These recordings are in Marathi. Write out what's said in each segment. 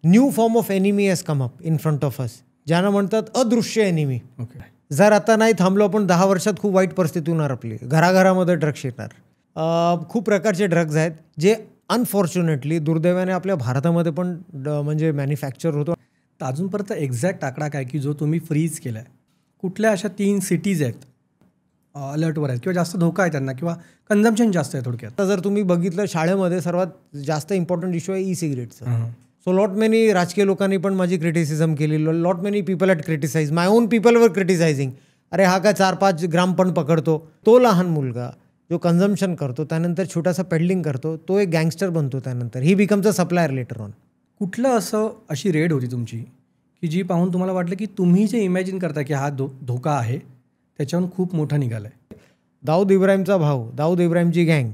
New form of enemy has come up in front of us, ज्यांना म्हणतात अदृश्य एनिमी. जर आता नाही थांबलो आपण 10 वर्षात खूप वाईट परिस्थिती होणार आपली. घराघरामध्ये ड्रग्स येणार. खूप प्रकारचे ड्रग्ज आहेत जे अनफॉर्च्युनेटली दुर्दैवाने आपल्या भारतामध्ये पण म्हणजे मॅन्युफॅक्चर होतो. तर अजूनपर्यंत एक्झॅक्ट आकडा काय की जो तुम्ही फ्रीज केला आहे, कुठल्या अशा 3 सिटीज आहेत अलर्टवर आहेत किंवा जास्त धोका आहे त्यांना किंवा कन्झम्पशन जास्त आहे थोडक्यात? आता जर तुम्ही बघितलं शाळेमध्ये सर्वात जास्त इम्पॉर्टंट इश्यू आहे सिगरेटचा. सो लॉट मेनी राजकीय लोकांनी पण माझी क्रिटिसिझम केली. Lot many people had criticise, my own people वर क्रिटिसायझिंग. अरे हा काय 4-5 ग्राम पण पकडतो. तो लहान मुलगा जो कन्झम्पशन करतो त्यानंतर छोटासा पेडलिंग करतो, तो एक गँगस्टर बनतो. त्यानंतर ही becomes a supplier later on. कुठलं अशी रेड होती तुमची की जी पाहून तुम्हाला वाटलं की तुम्ही जे इमॅजिन करता की हा धोका आहे त्याच्याहून खूप मोठा निघाला आहे? दाऊद इब्राहिमचा भाऊ, दाऊद इब्राहिमची गँग.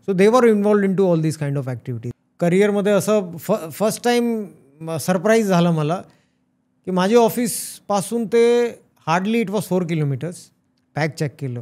So they were involved in to all this kind of activities. करिअरमध्ये असं फर्स्ट टाईम सरप्राईज झालं मला की माझ्या ऑफिसपासून ते hardly it was 4 kilometres. Bag check केलं.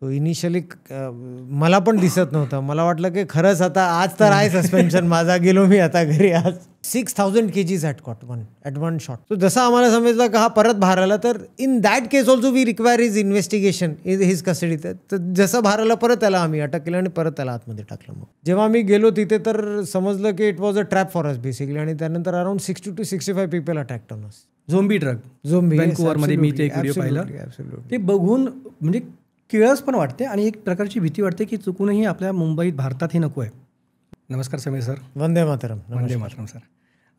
सो इनिशियली मला पण दिसत नव्हतं. मला वाटलं की खरंच आता आज तर आहे सस्पेन्शन माझा. गेलो मी आता घरी. आज 6,000 kgs at one shot. So जसं आम्हाला समजलं की हा परत बाहेर आला तर in that case also we require his investigation in his custody. तर जसं बाहेर आला परत त्याला आम्ही अटक केलं आणि परत त्याला आतमध्ये टाकलं. मग जेव्हा मी गेलो तिथे तर समजलं की it was a trap for us basically. आणि त्यानंतर around 60 to 65 people attacked on us. Zombie drug. व्हँकुव्हरमध्ये मी ते एक व्हिडिओ पाहिलं. ते बघून म्हणजे किळस पण वाटते आणि एक प्रकारची भीती वाटते की चुकूनही आपल्या मुंबईत भारतात हे नको आहे. नमस्कार समीर सर. वंदे मातरम. वंदे मातरम सर.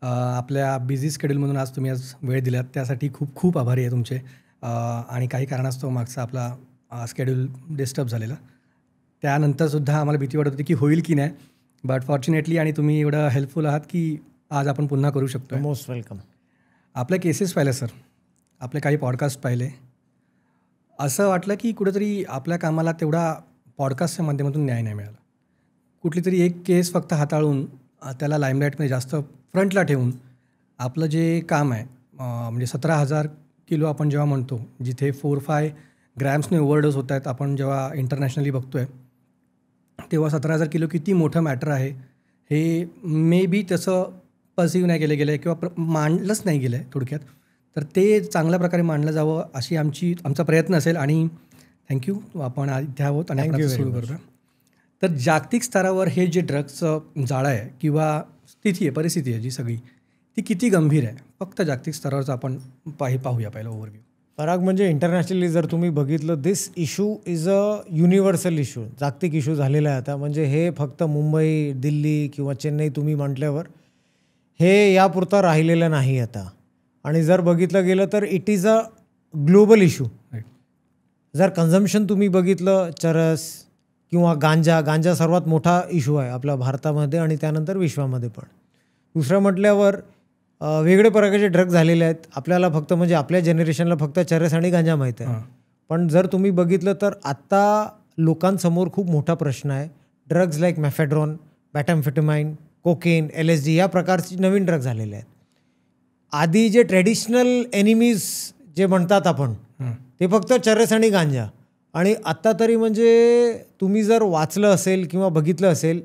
आपल्या बिझी स्केड्यूलमधून आज तुम्ही वेळ दिलात त्यासाठी खूप खूप आभारी आहे तुमचे. आणि काही कारणास्तव मागचा आपला स्केड्यूल डिस्टर्ब झालेला, त्यानंतरसुद्धा आम्हाला भीती वाटत होती की होईल की नाही. बट फॉर्च्युनेटली आणि तुम्ही एवढं हेल्पफुल आहात की आज आपण पुन्हा करू शकतो. Most welcome. आपल्या केसेस पाहिल्या सर, आपले काही पॉडकास्ट पाहिले. असं वाटलं की कुठेतरी आपल्या कामाला तेवढा पॉडकास्टच्या माध्यमातून न्याय नाही मिळाला. कुठली तरी एक केस फक्त हाताळून त्याला लाईमलाईटमध्ये जास्त फ्रंटला ठेवून आपलं जे काम आहे म्हणजे 17,000 किलो आपण जेव्हा म्हणतो, जिथे 4-5 ग्रॅम्सने ओव्हरडोस होत आहेत, आपण जेव्हा इंटरनॅशनली बघतो आहे तेव्हा 17,000 किलो किती मोठं मॅटर आहे हे मे बी तसं पर्सिव्ह नाही केलं गेलं आहे किंवा मांडलंच नाही गेलं आहे थोडक्यात. तर ते चांगल्या प्रकारे मांडलं जावं अशी आमचा प्रयत्न असेल. आणि थँक्यू, आपण इथे आहोत आणि आपण सुरू करतो. तर जागतिक स्तरावर हे जे ड्रग्सचं जाळं आहे किंवा स्थिती आहे, परिस्थिती आहे जी सगळी, ती किती गंभीर आहे फक्त जागतिक स्तरावरचं आपण पाहूया पहिलं ओव्हरव्ह्यू. पराग, म्हणजे इंटरनॅशनली जर तुम्ही बघितलं this issue is a universal issue, जागतिक इशू झालेला आहे आता. म्हणजे हे फक्त मुंबई, दिल्ली किंवा चेन्नई तुम्ही म्हटल्यावर हे यापुरता राहिलेलं नाही आता. आणि जर बघितलं गेलं तर it is a global issue. जर कन्झम्पशन तुम्ही बघितलं, चरस किंवा गांजा सर्वात मोठा इशू आहे आपल्या भारतामध्ये आणि त्यानंतर विश्वामध्ये पण. दुसरं म्हटल्यावर वेगळे प्रकारचे ड्रग्ज झालेले आहेत. आपल्याला फक्त म्हणजे आपल्या जनरेशनला फक्त चरस आणि गांजा माहीत आहे. पण जर तुम्ही बघितलं तर आत्ता लोकांसमोर खूप मोठा प्रश्न आहे. Drugs like mephedrone, मॅटॅम्फेटामाइन, cocaine, LSD या प्रकारचे नवीन ड्रग्ज झालेले आहेत. आधी जे ट्रेडिशनल एनिमीज जे म्हणतात आपण ते फक्त चरस आणि गांजा. आणि आत्ता तरी म्हणजे तुम्ही जर वाचलं असेल किंवा बघितलं असेल,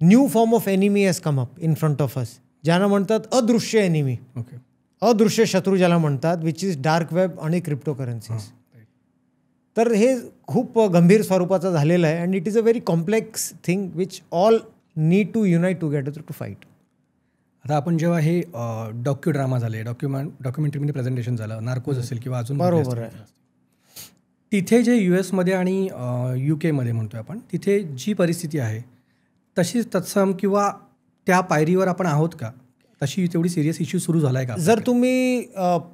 new form of enemy has come up in front of us, ज्यांना म्हणतात अदृश्य एनिमी. अदृश्य शत्रू ज्याला म्हणतात, विच इज डार्क वेब आणि क्रिप्टोकरन्सीज. तर हे खूप गंभीर स्वरूपाचं झालेलं आहे. And it is a very complex thing which all need to unite together to fight. आता आपण जेव्हा हे ड्रामा झाले, डॉक्युमेंटरीमध्ये प्रेझेंटेशन झालं, नार्कोज असेल किंवा अजून बरोबर आहे, तिथे जे US मध्ये आणि UK मध्ये म्हणतोय आपण, तिथे जी परिस्थिती आहे तशीच तत्सम किंवा त्या पायरीवर आपण आहोत का? तशी तेवढी सिरियस इश्यू सुरू झाला आहे का? जर तुम्ही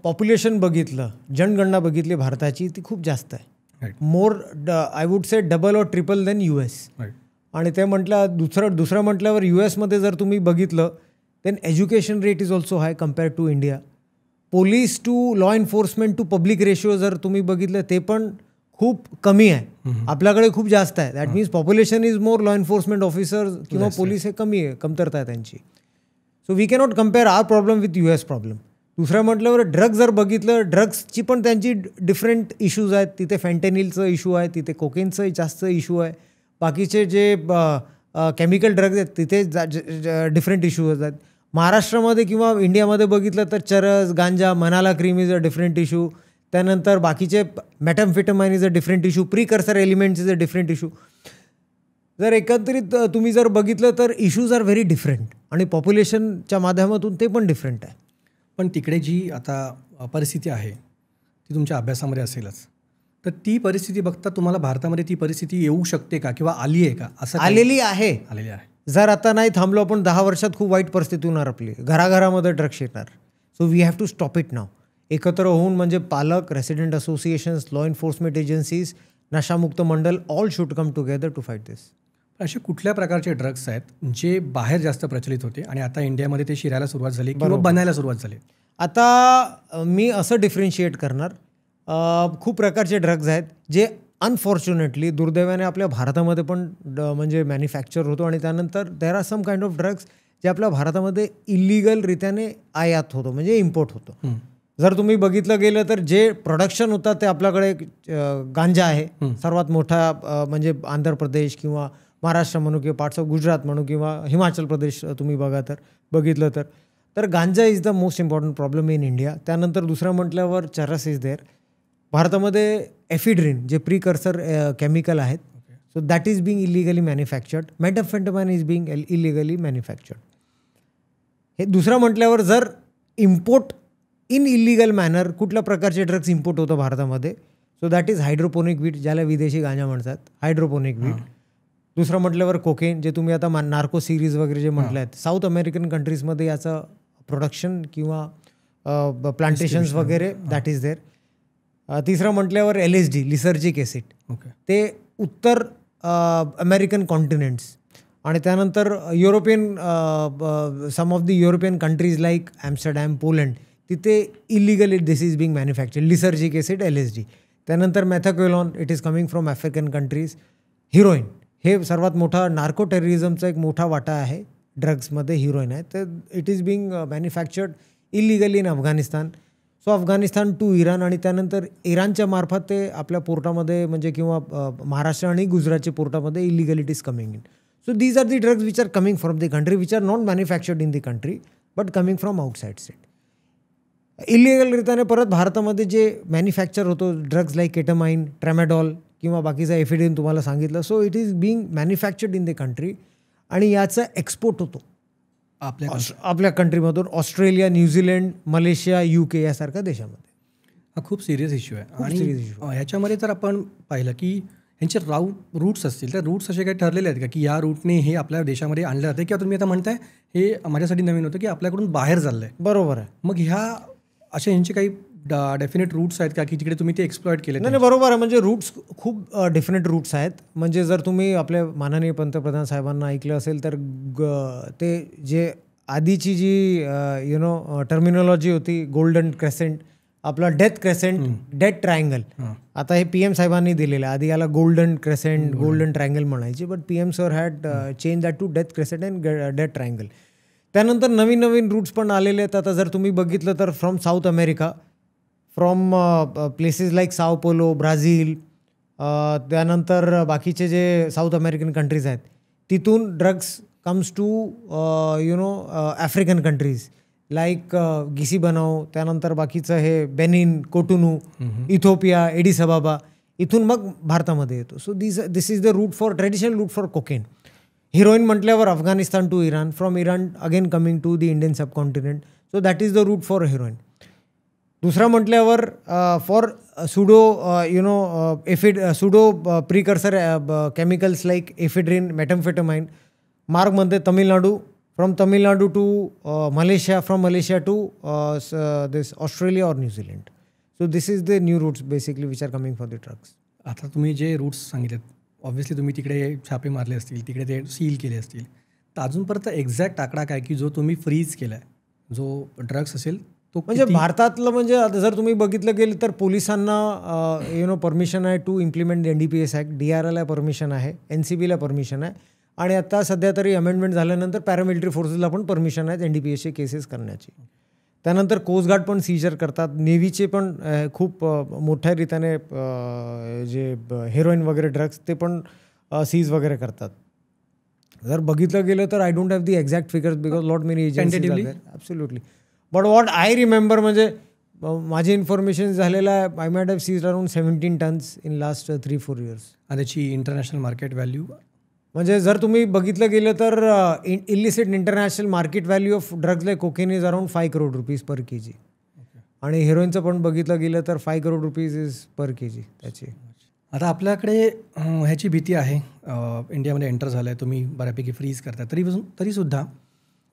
पॉप्युलेशन बघितलं, जनगणना बघितली भारताची, ती खूप जास्त आहे. मोर आय वुड से डबल और ट्रिपल देन US. आणि ते म्हटलं दुसरं म्हटल्यावर US मध्ये जर तुम्ही बघितलं then education rate is also high compare to India. Police to law enforcement to public ratio जर तुम्ही बघितलं ते पण खूप कमी आहे. आपल्याकडे खूप जास्त आहे. That means population is more, law enforcement officers किंवा पोलीस हे कमी आहे, कमतरता आहे त्यांची. So we cannot compare our problem with US problem. दुसरं म्हटल्यावर ड्रग्ज जर बघितलं, ड्रग्सची पण त्यांची डिफरंट इश्यूज आहेत. तिथे फॅन्टेनिलचं इश्यू आहे, तिथे कोकेनचं जास्त इश्यू आहे. बाकीचे जे केमिकल ड्रग्ज आहेत तिथे डिफरंट इश्यूज आहेत. महाराष्ट्रामध्ये किंवा इंडियामध्ये बघितलं तर चरस, गांजा, मनाला cream is a different issue. त्यानंतर बाकीचे methamphetamine is a different issue, precursor elements is a different issue. जर एकत्रित तुम्ही जर बघितलं तर इश्यूज आर व्हेरी डिफरंट आणि पॉप्युलेशनच्या माध्यमातून ते पण डिफरंट आहे. पण तिकडे जी आता परिस्थिती आहे ती तुमच्या अभ्यासामध्ये असेलच, तर ती परिस्थिती बघता तुम्हाला भारतामध्ये ती परिस्थिती येऊ शकते का किंवा आली आहे का? असं आलेली आहे. आलेली आहे. जर आता नाही थांबलो आपण 10 वर्षात खूप वाईट परिस्थिती होणार आपली. घराघरामध्ये ड्रग्स येणार. So we have to stop it now. एकत्र होऊन म्हणजे पालक, resident associations, law enforcement agencies, नशामुक्त मंडल all should come together to fight this. असे कुठल्या प्रकारचे ड्रग्स आहेत जे बाहेर जास्त प्रचलित होते आणि आता इंडियामध्ये ते शिरायला सुरुवात झाली किंवा बनायला सुरुवात झाली? आता मी असं डिफरन्शिएट करणार, खूप प्रकारचे ड्रग्ज आहेत जे अनफॉर्च्युनेटली दुर्दैवाने आपल्या भारतामध्ये पण म्हणजे मॅन्युफॅक्चर होतो आणि त्यानंतर there are some kind of drugs जे आपल्या भारतामध्ये इलिगलरित्याने आयात होतो म्हणजे इम्पोर्ट होतो. जर तुम्ही बघितलं गेलं तर जे प्रोडक्शन होतं ते आपल्याकडे गांजा आहे सर्वात मोठा, म्हणजे आंध्र प्रदेश किंवा महाराष्ट्र म्हणू किंवा पार्ट्स ऑफ गुजरात म्हणू किंवा हिमाचल प्रदेश तुम्ही बघितलं तर ganja is the most important problem in India. त्यानंतर दुसरं म्हटल्यावर चरस इज देअर. भारतामध्ये एफिड्रिन जे प्रिकर्सर केमिकल आहेत, so that is being illegally manufactured. Methamphetamine is being illegally manufactured. हे दुसरं म्हटल्यावर जर इम्पोर्ट इन इलिगल मॅनर कुठल्या प्रकारचे ड्रग्स इम्पोर्ट होतं भारतामध्ये, सो दॅट इज हायड्रोपोनिक वीट, ज्याला विदेशी गांजा म्हणतात, हायड्रोपोनिक वीट. दुसरं म्हटल्यावर कोकेन, जे तुम्ही आता नार्को सिरीज वगैरे जे म्हटलं आहेत, साऊथ अमेरिकन कंट्रीजमध्ये याचं प्रोडक्शन किंवा प्लांटेशन्स वगैरे दॅट इज देअर. तिसरं म्हटल्यावर LSD, लिसर्जिक ॲसिड, ते उत्तर अमेरिकन कॉन्टिनेंट्स आणि त्यानंतर European, some of the European countries like Amsterdam, Poland, तिथे illegally this is being manufactured, lysergic acid, LSD. त्यानंतर methaqualone, it is coming from African countries. Heroin, हे सर्वात मोठा नार्को टेररिझमचा एक मोठा वाटा आहे ड्रग्समध्ये, हिरोईन आहे. तर it is being manufactured illegally in Afghanistan. So Afghanistan to Iran आणि त्यानंतर इराणच्या मार्फत ते आपल्या पोर्टामध्ये म्हणजे किंवा महाराष्ट्र आणि गुजरातच्या पोर्टामध्ये illegality is coming in. So these are the drugs which are coming from the country, which are not manufactured in the country but coming from outside state. इलिगलरित्याने परत भारतामध्ये जे मॅन्युफॅक्चर होतो ड्रग्ज लाईक केटामाइन, ट्रॅमॅडॉल किंवा बाकीचा एफिड्रिन तुम्हाला सांगितलं, so it is being manufactured in the country आणि याचा एक्सपोर्ट होतो आपल्या कंट्रीमधून ऑस्ट्रेलिया, न्यूझीलंड, मलेशिया, UK यासारख्या देशामध्ये. हा खूप सिरियस इश्यू आहे. आणि ह्याच्यामध्ये जर आपण पाहिलं की ह्यांचे रूट्स असतील, तर रूट्स असे काही ठरलेले आहेत का की या रूटने हे आपल्या देशामध्ये आणले जाते, किंवा तुम्ही आता म्हणताय हे माझ्यासाठी नवीन होतं की आपल्याकडून बाहेर चाललं आहे? बरोबर आहे. मग ह्या असे ह्यांचे काही डेफिनेट रूट्स आहेत का की तिकडे तुम्ही ते एक्सप्लॉइट केले? नाही, बरोबर आहे. म्हणजे रूट्स खूप डिफरंट रूट्स आहेत. म्हणजे जर तुम्ही आपल्या माननीय पंतप्रधान साहेबांना ऐकलं असेल तर ते जे आधीची जी टर्मिनॉलॉजी होती, गोल्डन क्रेसेंट, आपला डेथ क्रेसेंट, डेथ ट्रायंगल, आता हे PM साहेबांनी दिलेलं आहे. आधी याला गोल्डन क्रेसेंट, गोल्डन ट्रायंगल म्हणायची, but PM sir had change that to death crescent and death triangle. त्यानंतर नवीन नवीन रूट्स पण आलेले आहेत. आता जर तुम्ही बघितलं तर from South America, from places like Sao Paulo, Brazil, त्यानंतर बाकीचे जे साऊथ अमेरिकन कंट्रीज आहेत तिथून drugs comes to African countries like गिसी बनाव, त्यानंतर बाकीचं हे Benin, Cotonou, Ethiopia, Addis Ababa, इथून मग भारतामध्ये येतो. So this is the route for traditional route for cocaine. Heroin म्हटल्यावर Afghanistan to Iran, from Iran again coming to the Indian subcontinent. So that is the route for heroine. दुसरा म्हटल्यावर for pseudo precursor chemicals like ephedrine, methamphetamine, मार्गमध्ये Tamil Nadu, from Tamil Nadu to Malaysia, from Malaysia to this Australia और New Zealand. So this is the new routes basically which are coming for the drugs. आता तुम्ही जे रूट्स सांगितलेत, ऑब्व्हियसली तुम्ही तिकडे छापे मारले असतील, तिकडे ते सील केले असतील, तर अजूनपर्यंत एक्झॅक्ट आकडा काय की जो तुम्ही फ्रीज केला आहे, जो ड्रग्स असेल तो? म्हणजे भारतातलं म्हणजे जर तुम्ही बघितलं गेलं तर पोलिसांना परमिशन आहे टू इम्प्लिमेंट NDPS ॲक्ट, DRLला परमिशन आहे, NCBला परमिशन आहे आणि आता सध्या तरी अमेंडमेंट झाल्यानंतर पॅरामिलिटरी फोर्सेसला पण परमिशन आहेत NDPSचे केसेस करण्याची. त्यानंतर कोस्टगार्ड पण सीजर करतात, नेव्हीचे पण खूप मोठ्या रीतीने जे हेरोईन वगैरे ड्रग्स ते पण सीज वगैरे करतात. जर बघितलं गेलं तर I don't have the exact figures because lot many agencies are there. Absolutely. But what I remember म्हणजे माझी इन्फॉर्मेशन झालेलं आहे, I might have seize around 17 tons in last 3-4 years. आणि त्याची इंटरनॅशनल मार्केट व्हॅल्यू म्हणजे जर तुम्ही बघितलं गेलं तर illicit international market value of drugs like cocaine is around 5 crore rupees per kg. आणि हेरोईनचं पण बघितलं गेलं तर 5 crore rupees is per kg त्याची. आता आपल्याकडे ह्याची भीती आहे, इंडियामध्ये एंटर झालं आहे, तुम्ही बऱ्यापैकी फ्रीज करता, तरीसुद्धा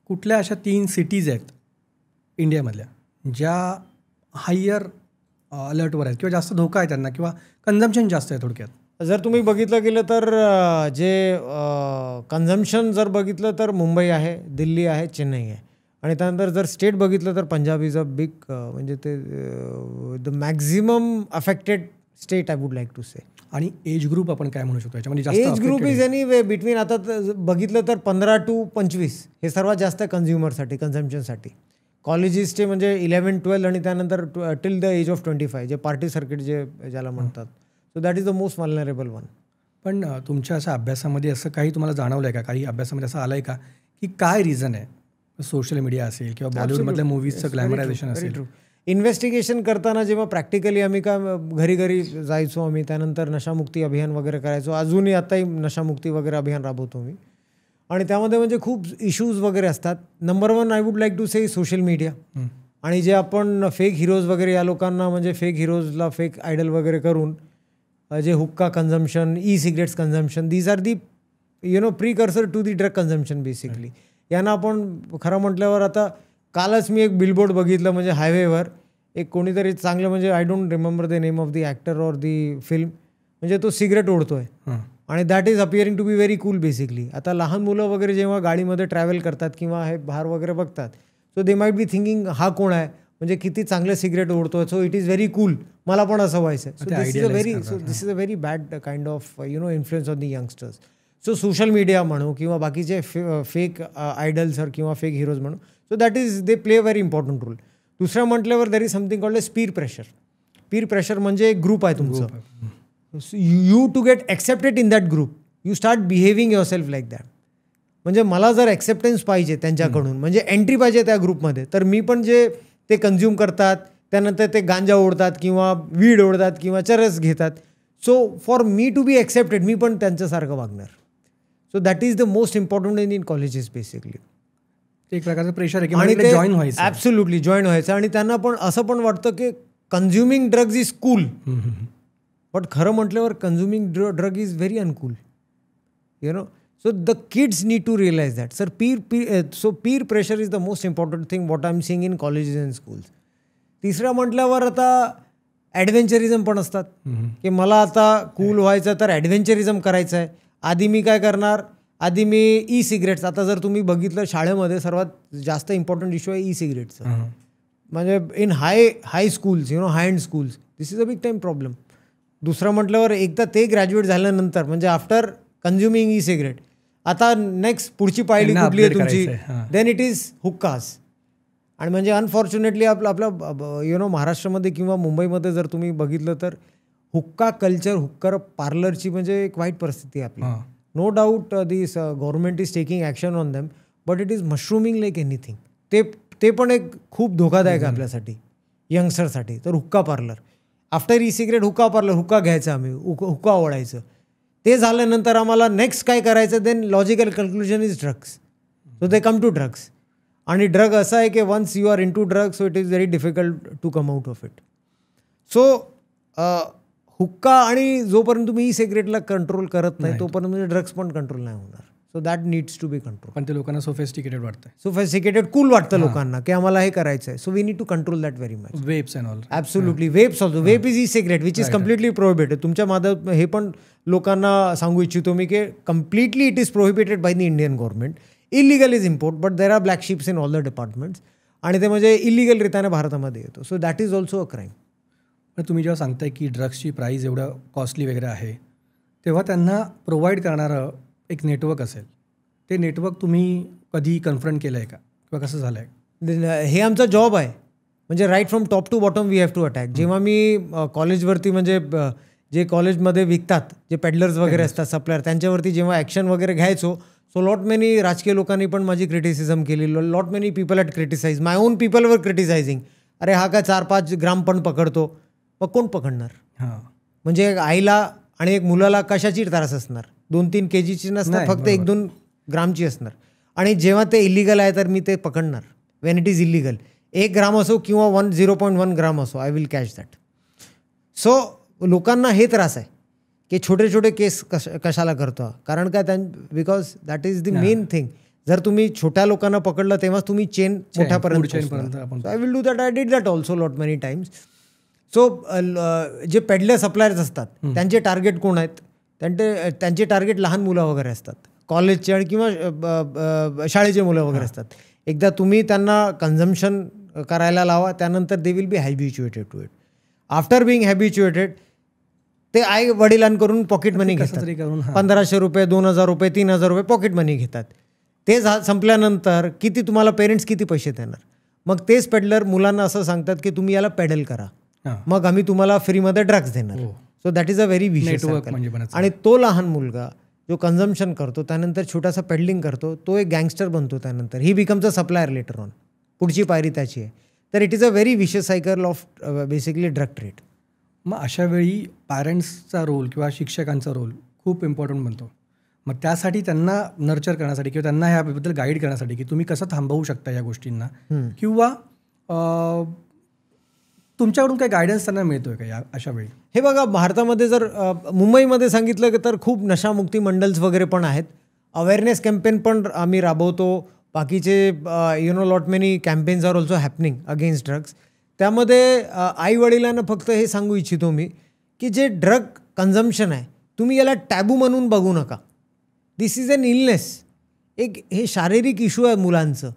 कुठल्या अशा 3 सिटीज आहेत इंडियामधल्या ज्या हायर अलर्टवर आहेत किंवा जास्त धोका आहे त्यांना किंवा कन्झम्पशन जास्त आहे थोडक्यात? जर तुम्ही बघितलं गेलं तर जे कन्झम्पशन जर बघितलं तर मुंबई आहे, दिल्ली आहे, चेन्नई आहे. आणि त्यानंतर जर स्टेट बघितलं तर पंजाब इज अ बिग म्हणजे ते the maximum affected state I would like to say. आणि एज ग्रुप आपण काय म्हणू शकतो याच्यामध्ये? Age group is any way between आता बघितलं तर 15 to 25 हे सर्वात जास्त आहे कन्झ्युमरसाठी, कन्झम्पशनसाठी. कॉलेजेसचे म्हणजे 11-12 आणि त्यानंतर टिल द एज ऑफ 25 जे पार्टी सर्किट जे ज्याला म्हणतात. So that is the most vulnerable one. पण तुमच्या अशा अभ्यासामध्ये असं काही तुम्हाला जाणवलं आहे का, काही अभ्यासामध्ये असं आलं आहे का की काय रिझन आहे? सोशल मीडिया असेल किंवा बॉलिवूडमधल्या मूवीजचं ग्लॅमरायझेशन असेल. इन्व्हेस्टिगेशन करताना जेव्हा प्रॅक्टिकली आम्ही काय घरी घरी जायचो आम्ही, त्यानंतर नशामुक्ती अभियान वगैरे करायचो, अजूनही आताही नशामुक्ती वगैरे अभियान राबवतो मी. आणि त्यामध्ये म्हणजे खूप इश्यूज वगैरे असतात. Number 1 I would like to say social media. आणि जे आपण फेक हिरोज वगैरे या लोकांना म्हणजे फेक हिरोजला फेक आयडल वगैरे करून जे hookah consumption, cigarettes consumption, these are the precursor to the drug consumption basically. यांना आपण खरं म्हटल्यावर आता कालच मी एक बिलबोर्ड बघितलं म्हणजे हायवेवर एक कोणीतरी चांगलं म्हणजे I don't remember the name of the actor or the film, म्हणजे तो सिगरेट ओढतोय आणि that is appearing to be very cool basically. आता लहान मुलं वगैरे जेव्हा गाडीमध्ये ट्रॅव्हल करतात किंवा हे बाहेर वगैरे बघतात, so they might be thinking हा कोण आहे, म्हणजे किती चांगलं सिगरेट ओढतोय, so it is very cool, मला पण असं व्हायचं. So this is a very bad kind of influence on the youngsters. So social media म्हणू किंवा बाकीचे फेक आयडल्स किंवा फेक हिरोज म्हणू, so that is they play a very important role. दुसरं म्हटल्यावर there is something called as peer pressure. Peer pressure म्हणजे एक ग्रुप आहे तुमचं, you to get accepted in that group you start behaving yourself like that. म्हणजे मला जर ॲक्सेप्टन्स पाहिजे त्यांच्याकडून, म्हणजे एंट्री पाहिजे त्या ग्रुपमध्ये, तर मी पण जे ते कन्झ्युम करतात त्यानंतर ते गांजा ओढतात किंवा वीड ओढतात किंवा चरस घेतात, so for me to be accepted मी पण त्यांच्यासारखं वागणार. So that is the most important in colleges basically. एक प्रकारचं प्रेशर आहे आणि ते जॉईन व्हायचं, ॲब्सोल्युटली जॉईन व्हायचं. आणि त्यांना पण असं पण वाटतं की consuming drugs is cool, but खरं म्हटल्यावर कन्झ्युमिंग ड्रग इज व्हेरी अनकूल, So the kids need to realize that. Sir, peer pressure is the most important thing what I'm seeing in colleges and schools. तिसरा म्हटल्यावर आता ॲडव्हेंचरिझम पण असतात की मला आता कूल व्हायचं तर ॲडव्हेंचरिझम करायचं आहे. आधी मी काय करणार, आधी मी सिगरेट्स, आता जर तुम्ही बघितलं शाळेमध्ये सर्वात जास्त इम्पॉर्टंट इश्यू आहे सिगरेटचं. म्हणजे in high schools high end schools this is a big time problem. दुसरं म्हटल्यावर एकदा ते ग्रॅज्युएट झाल्यानंतर म्हणजे आफ्टर कन्झ्युमिंग सिगरेट, आता नेक्स्ट पुढची पायरी कुठली आहे तुमची, देन इट इज हुक्काज. आणि म्हणजे अनफॉर्च्युनेटली आपलं महाराष्ट्रामध्ये किंवा मुंबईमध्ये जर तुम्ही बघितलं तर हुक्का कल्चर, हुक्का पार्लरची म्हणजे एक वाईट परिस्थिती आहे आपली. No doubt this government is taking action on them, but it is mushrooming like anything. ते पण एक खूप धोकादायक आहे आपल्यासाठी, यंगस्टरसाठी. तर हुक्का पार्लर, आफ्टर सिगरेट हुक्का पार्लर, हुक्का घ्यायचा आम्ही, हुक्का ओढायचं. ते झाल्यानंतर आम्हाला नेक्स्ट काय करायचं, then logical conclusion is drugs. So they come to drugs. आणि ड्रग असं आहे की once you are into drugs, so it is very difficult to come out of it. So hookah आणि जोपर्यंत तुम्ही सिगरेटला कंट्रोल करत नाही तोपर्यंत म्हणजे ड्रग्स पण कंट्रोल नाही होणार. So that needs to be control. पण ते लोकांना सोफिस्टिकेटेड वाटतं, सोफिस्टिकेटेड कूल वाटतं लोकांना की आम्हाला हे करायचं आहे. So we need to control that very much. Vapes and all. Absolutely. Vapes also. Vape is cigarette which is completely prohibited. तुमच्या माध्यमात हे पण लोकांना सांगू इच्छितो मी की completely it is prohibited by the Indian government. Illegal is import, but there are black ships in all the departments. आणि ते म्हणजे इलिगल रित्याने भारतामध्ये येतो. So that is also a crime. पण तुम्ही जेव्हा सांगताय की ड्रग्सची प्राईस एवढं कॉस्टली वगैरे आहे, तेव्हा त्यांना प्रोव्हाइड करणारं एक नेटवर्क असेल, ते नेटवर्क तुम्ही कधी कन्फ्रंट केलं आहे का किंवा कसं झालं आहे? हे आमचा जॉब आहे. म्हणजे right from top to bottom we have to attack. जेव्हा मी कॉलेजवरती म्हणजे जे कॉलेजमध्ये विकतात जे पेडलर्स वगैरे असतात, सप्लायर, त्यांच्यावरती जेव्हा ॲक्शन वगैरे घ्यायचो, सो लॉट मेनी राजकीय लोकांनी पण माझी क्रिटिसिझम केली. Lot many people had criticise. My own people वर क्रिटिसायझिंग. अरे हा काय 4-5 ग्राम पण पकडतो. मग कोण पकडणार? म्हणजे एक आईला आणि एक मुलाला कशाची त्रास असणार? 2-3 kgची नसणार, फक्त 1-2 ग्रामची असणार. आणि जेव्हा ते इलिगल आहे तर मी ते पकडणार. वेन इट इज इलिगल, 1 ग्राम असो किंवा 0.1 ग्राम असो, I will catch that. So लोकांना हे त्रास आहे की छोटे छोटे केस कशाला करतो. कारण काय, because that is the main thing. जर तुम्ही छोट्या लोकांना पकडलं तेव्हाच तुम्ही चेन मोठ्यापर्यंत. I will do that. I did that also lot many times. So जे पेडलर सप्लायर्स असतात त्यांचे टार्गेट कोण आहेत? त्यांचे टार्गेट लहान मुलं वगैरे असतात, कॉलेजचे किंवा शाळेचे मुलं वगैरे असतात. एकदा तुम्ही त्यांना कन्झम्पशन करायला लावा, त्यानंतर they will be habituated to it. After being habituated ते आई वडिलांकडून पॉकेट मनी घेतात. 1500 रुपये, 2000 रुपये, 3000 रुपये पॉकेट मनी घेतात. ते संपल्यानंतर किती तुम्हाला पेरेंट्स किती पैसे देणार? मग तेच पेडलर मुलांना असं सांगतात की तुम्ही याला पेडल करा, मग आम्ही तुम्हाला फ्रीमध्ये ड्रग्स देणार. So that is a very vicious circle. आणि तो लहान मुलगा जो कन्झम्पशन करतो, त्यानंतर छोटासा पेडलिंग करतो, तो एक गँगस्टर बनतो. त्यानंतर ही becomes a supplier later on. पुढची पायरी त्याची आहे. तर it is a very vicious cycle of basically drug trade. मग अशा वेळी पॅरेंट्सचा रोल किंवा शिक्षकांचा रोल खूप इम्पॉर्टंट बनतो. मग त्यासाठी त्यांना नर्चर करण्यासाठी किंवा त्यांना ह्याबद्दल गाईड करण्यासाठी की तुम्ही कसं थांबवू शकता या गोष्टींना, किंवा तुमच्याकडून काही गायडन्स त्यांना मिळतोय का या अशा वेळी? हे बघा, भारतामध्ये जर मुंबईमध्ये सांगितलं तर खूप नशामुक्ती मंडल्स वगैरे पण आहेत. अवेअरनेस कॅम्पेन पण आम्ही राबवतो. बाकीचे lot many campaigns are also happening against drugs. त्यामध्ये आईवडिलांना फक्त हे सांगू इच्छितो मी की जे ड्रग कन्झम्पशन आहे, तुम्ही याला टॅबू म्हणून बघू नका. दिस इज एन इलनेस. हे शारीरिक इश्यू आहे मुलांचं,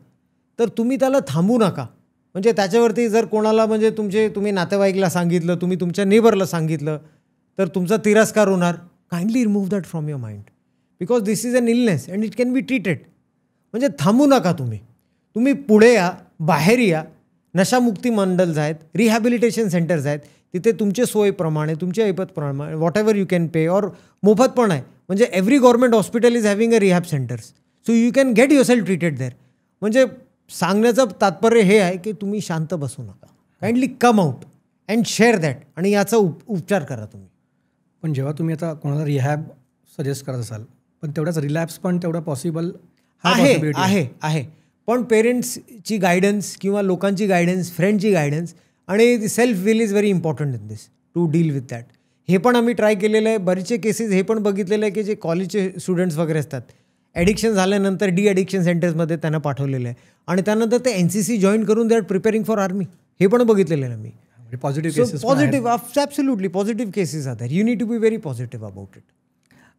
तर तुम्ही त्याला थांबू नका. म्हणजे त्याच्यावरती जर कोणाला म्हणजे तुम्ही नातेवाईकला सांगितलं, तुम्ही तुमच्या नेबरला सांगितलं, तर तुमचा तिरस्कार होणार. Kindly remove that from your mind, because this is an illness and it can be treated. म्हणजे थांबू नका तुम्ही पुढे या, बाहेर या. नशामुक्ती मंडल्स आहेत, रिहॅबिलिटेशन सेंटर्स आहेत, तिथे तुमच्या सोयीप्रमाणे, तुमच्या ऐपतप्रमाणे whatever you can pay, और मोफत पण आहे. म्हणजे every government hospital is having a rehab centers, so you can get yourself treated there. म्हणजे सांगण्याचं तात्पर्य हे आहे की तुम्ही शांत बसू नका. Kindly come out and share that, आणि याचा उपचार करा तुम्ही. पण जेव्हा तुम्ही आता कोणाला रिहॅब सजेस्ट करत असाल, पण तेवढाच रिलॅप्स पण तेवढा पॉसिबल आहे. पण पेरेंट्सची गायडन्स किंवा लोकांची गायडन्स, फ्रेंडची गायडन्स आणि self will is very important in this to deal with that. हे पण आम्ही ट्राय केलेलं आहे. बरेचसे केसेस हे पण बघितलेलं आहे की जे कॉलेजचे स्टुडंट्स वगैरे असतात, ॲडिक्शन झाल्यानंतर ॲडिक्शन सेंटर्समध्ये त्यांना पाठवलेलं आहे, आणि त्यानंतर ते NCC जॉईन करून they are preparing for army. हे पण बघितलेलं आहे मी. पॉझिटिव्ह, ॲब्सोल्युटली पॉझिटिव्ह केसेस आहेत. You need to be very positive about it.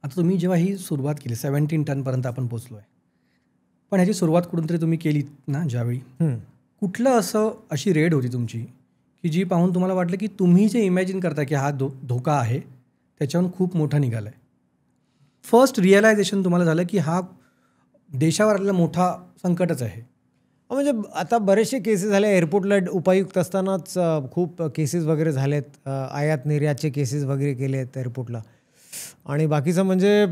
आता तुम्ही जेव्हा ही सुरुवात केली, 17 टनपर्यंत आपण पोचलो आहे, पण ह्याची सुरुवात कुठून तरी तुम्ही केली ना ज्यावेळी, कुठलं अशी रेड होती तुमची की जी पाहून तुम्हाला वाटलं की तुम्ही जे इमॅजिन करता की हा धोका आहे त्याच्याहून खूप मोठा निघाला आहे? फर्स्ट रिअलायझेशन तुम्हाला झालं की हा देशावर आलेला मोठा संकटच आहे? म्हणजे आता बरेचसे केसेस झाले. एअरपोर्टला उपायुक्त असतानाच खूप केसेस वगैरे झालेत. आयात निर्यातचे केसेस वगैरे केले आहेत एअरपोर्टला. आणि बाकीचं म्हणजे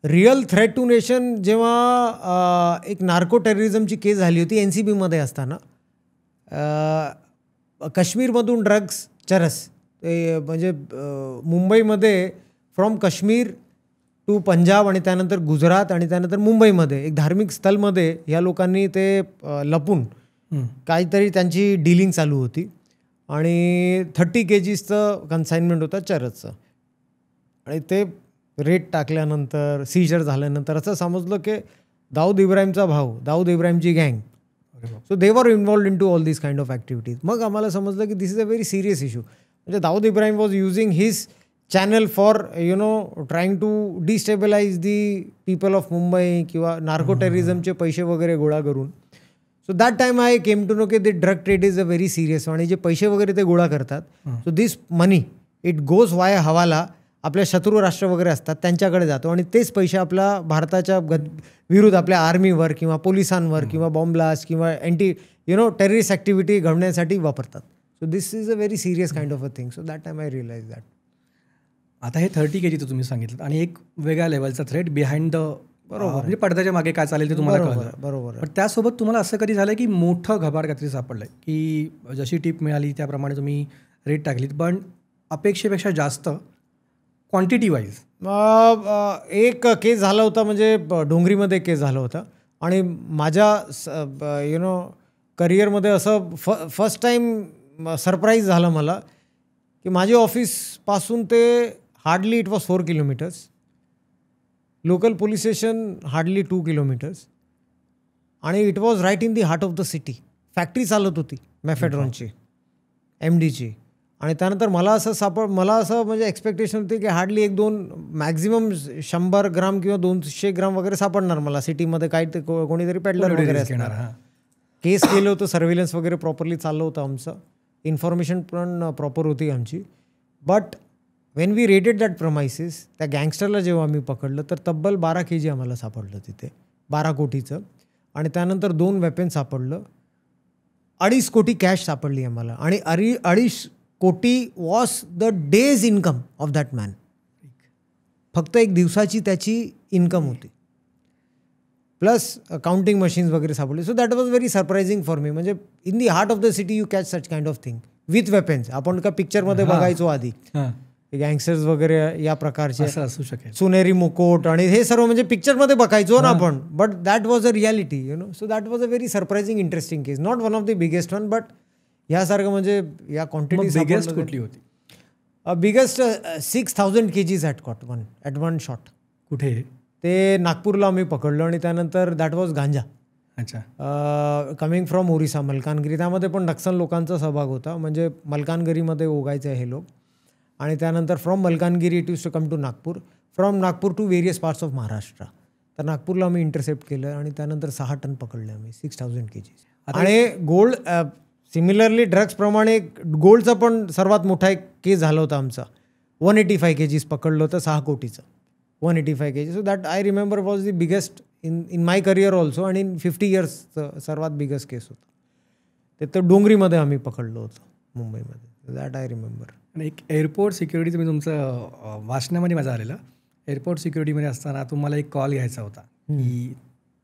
रिअल थ्रेट टू नेशन जेव्हा एक नार्को टेररिझमची केस झाली होती NCBमध्ये असताना, काश्मीरमधून ड्रग्स चरस, ते म्हणजे मुंबईमध्ये फ्रॉम काश्मीर टू पंजाब आणि त्यानंतर गुजरात आणि त्यानंतर मुंबईमध्ये एक धार्मिक स्थलमध्ये ह्या लोकांनी ते लपून काहीतरी त्यांची डीलिंग चालू होती, आणि 30 kgsचं कन्साइनमेंट होतं चरसचं. आणि ते रेट टाकल्यानंतर, सीजर झाल्यानंतर असं समजलं की दाऊद इब्राहिमचा भाऊ, दाऊद इब्राहिमची गँग, so they were involved in to all this kind of activities. मग आम्हाला समजलं की this is a very serious issue. म्हणजे Dawood Ibrahim was using his channel for trying to destabilize the people of Mumbai किंवा नार्को टेररिझमचे पैसे वगैरे गोळा करून. So that time I came to know की the drug trade is a very serious. आणि जे पैसे वगैरे ते गोळा करतात, so this money it goes वाया हवाला, आपल्या शत्रू राष्ट्र वगैरे असतात त्यांच्याकडे जातो, आणि तेच पैसे आपल्या भारताच्या विरुद्ध आपल्या आर्मीवर किंवा पोलिसांवर किंवा बॉम्ब ब्लास्ट किंवा टेररिस्ट ॲक्टिव्हिटी घडवण्यासाठी वापरतात. So this is a very serious kind of a thing. So that time I realize that. आता हे 30 kg तुम्ही सांगितलं, आणि एक वेगळ्या लेवलचा थ्रेट बिहाइंड द म्हणजे पडद्याच्या मागे काय चालेल ते तुम्हाला कळलं. बरोबर. पण त्यासोबत तुम्हाला असं कधी झालं की मोठं घबाड काहीतरी सापडलंय की जशी टीप मिळाली त्याप्रमाणे तुम्ही रेट टाकलीत पण अपेक्षेपेक्षा जास्त क्वांटिटी वाईज? एक केस झाला होता, म्हणजे डोंगरीमध्ये केस झाला होता. आणि माझ्या करिअरमध्ये असं फर्स्ट टाईम सरप्राईज झालं मला की माझ्या ऑफिसपासून ते hardly it was 4 kilometres, local police station hardly 2 kilometres, आणि it was right in the heart of the city. Factory चालत होती मॅफेड्रॉनची, MDची. आणि त्यानंतर मला असं म्हणजे एक्सपेक्टेशन होती की हार्डली 1-2 मॅक्झिमम 100 ग्राम किंवा 200 ग्राम वगैरे सापडणार मला सिटीमध्ये. काही ते कोणीतरी पेडलर वगैरे असणार. केस केलं होतं, सर्व्हिलन्स वगैरे प्रॉपरली चाललं होतं आमचं, इन्फॉर्मेशन पण प्रॉपर होती आमची. But when we raided that premises, त्या गँगस्टरला जेव्हा आम्ही पकडलं तर तब्बल 12 kg आम्हाला सापडलं तिथे, 12 कोटीचं. आणि त्यानंतर 2 वेपन सापडलं, 2.5 कोटी कॅश सापडली आम्हाला. आणि 2.5 कोटी was the days income of that man. फक्त एक दिवसाची त्याची इन्कम होती, प्लस काउंटिंग मशीन्स वगैरे सापडले. So that was very surprising for me. म्हणजे in the heart of the city you catch such kind of thing with weapons. आपण का पिक्चरमध्ये बघायचो आधी गँगस्टर्स वगैरे या प्रकारचे असू शकेल, सुनेरी मुकोट आणि हे सर्व म्हणजे पिक्चरमध्ये बघायचो ना आपण. But that was a reality, so that was a very surprising interesting case. Not one of the biggest one, but ह्यासारखं म्हणजे या क्वांटिटी. बिगेस्ट कुठली होती? Biggest 6,000 kgs at one shot. कुठे? ते नागपूरला आम्ही पकडलो. आणि त्यानंतर दॅट वॉज गांजा. अच्छा. Coming from Orissa, Malkangiri. त्यामध्ये पण नक्सल लोकांचा सहभाग होता, म्हणजे मलकानगिरीमध्ये ओगायचे हे लोक. आणि त्यानंतर from Malkangiri it use to come to Nagpur, from Nagpur to various parts of Maharashtra. तर नागपूरला आम्ही इंटरसेप्ट केलं आणि त्यानंतर 6 टन पकडले आम्ही, 6,000 kgs. आणि गोल्ड सिमिलरली ड्रग्सप्रमाणे गोल्डचा पण सर्वात मोठा एक केस झाला होता आमचा. 185 kgs पकडलं होतं, 6 कोटीचं, 185 kgs. So that I remember was the biggest in my career also. आणि इन 50 yearsचं सर्वात बिगेस्ट केस होतं. ते तर डोंगरीमध्ये आम्ही पकडलं होतं मुंबईमध्ये. That I remember. आणि एक एअरपोर्ट सिक्युरिटीचं मी तुमचं वाचण्यामध्ये माझं आलेलं, एअरपोर्ट सिक्युरिटीमध्ये असताना तुम्हाला एक कॉल घ्यायचा होता की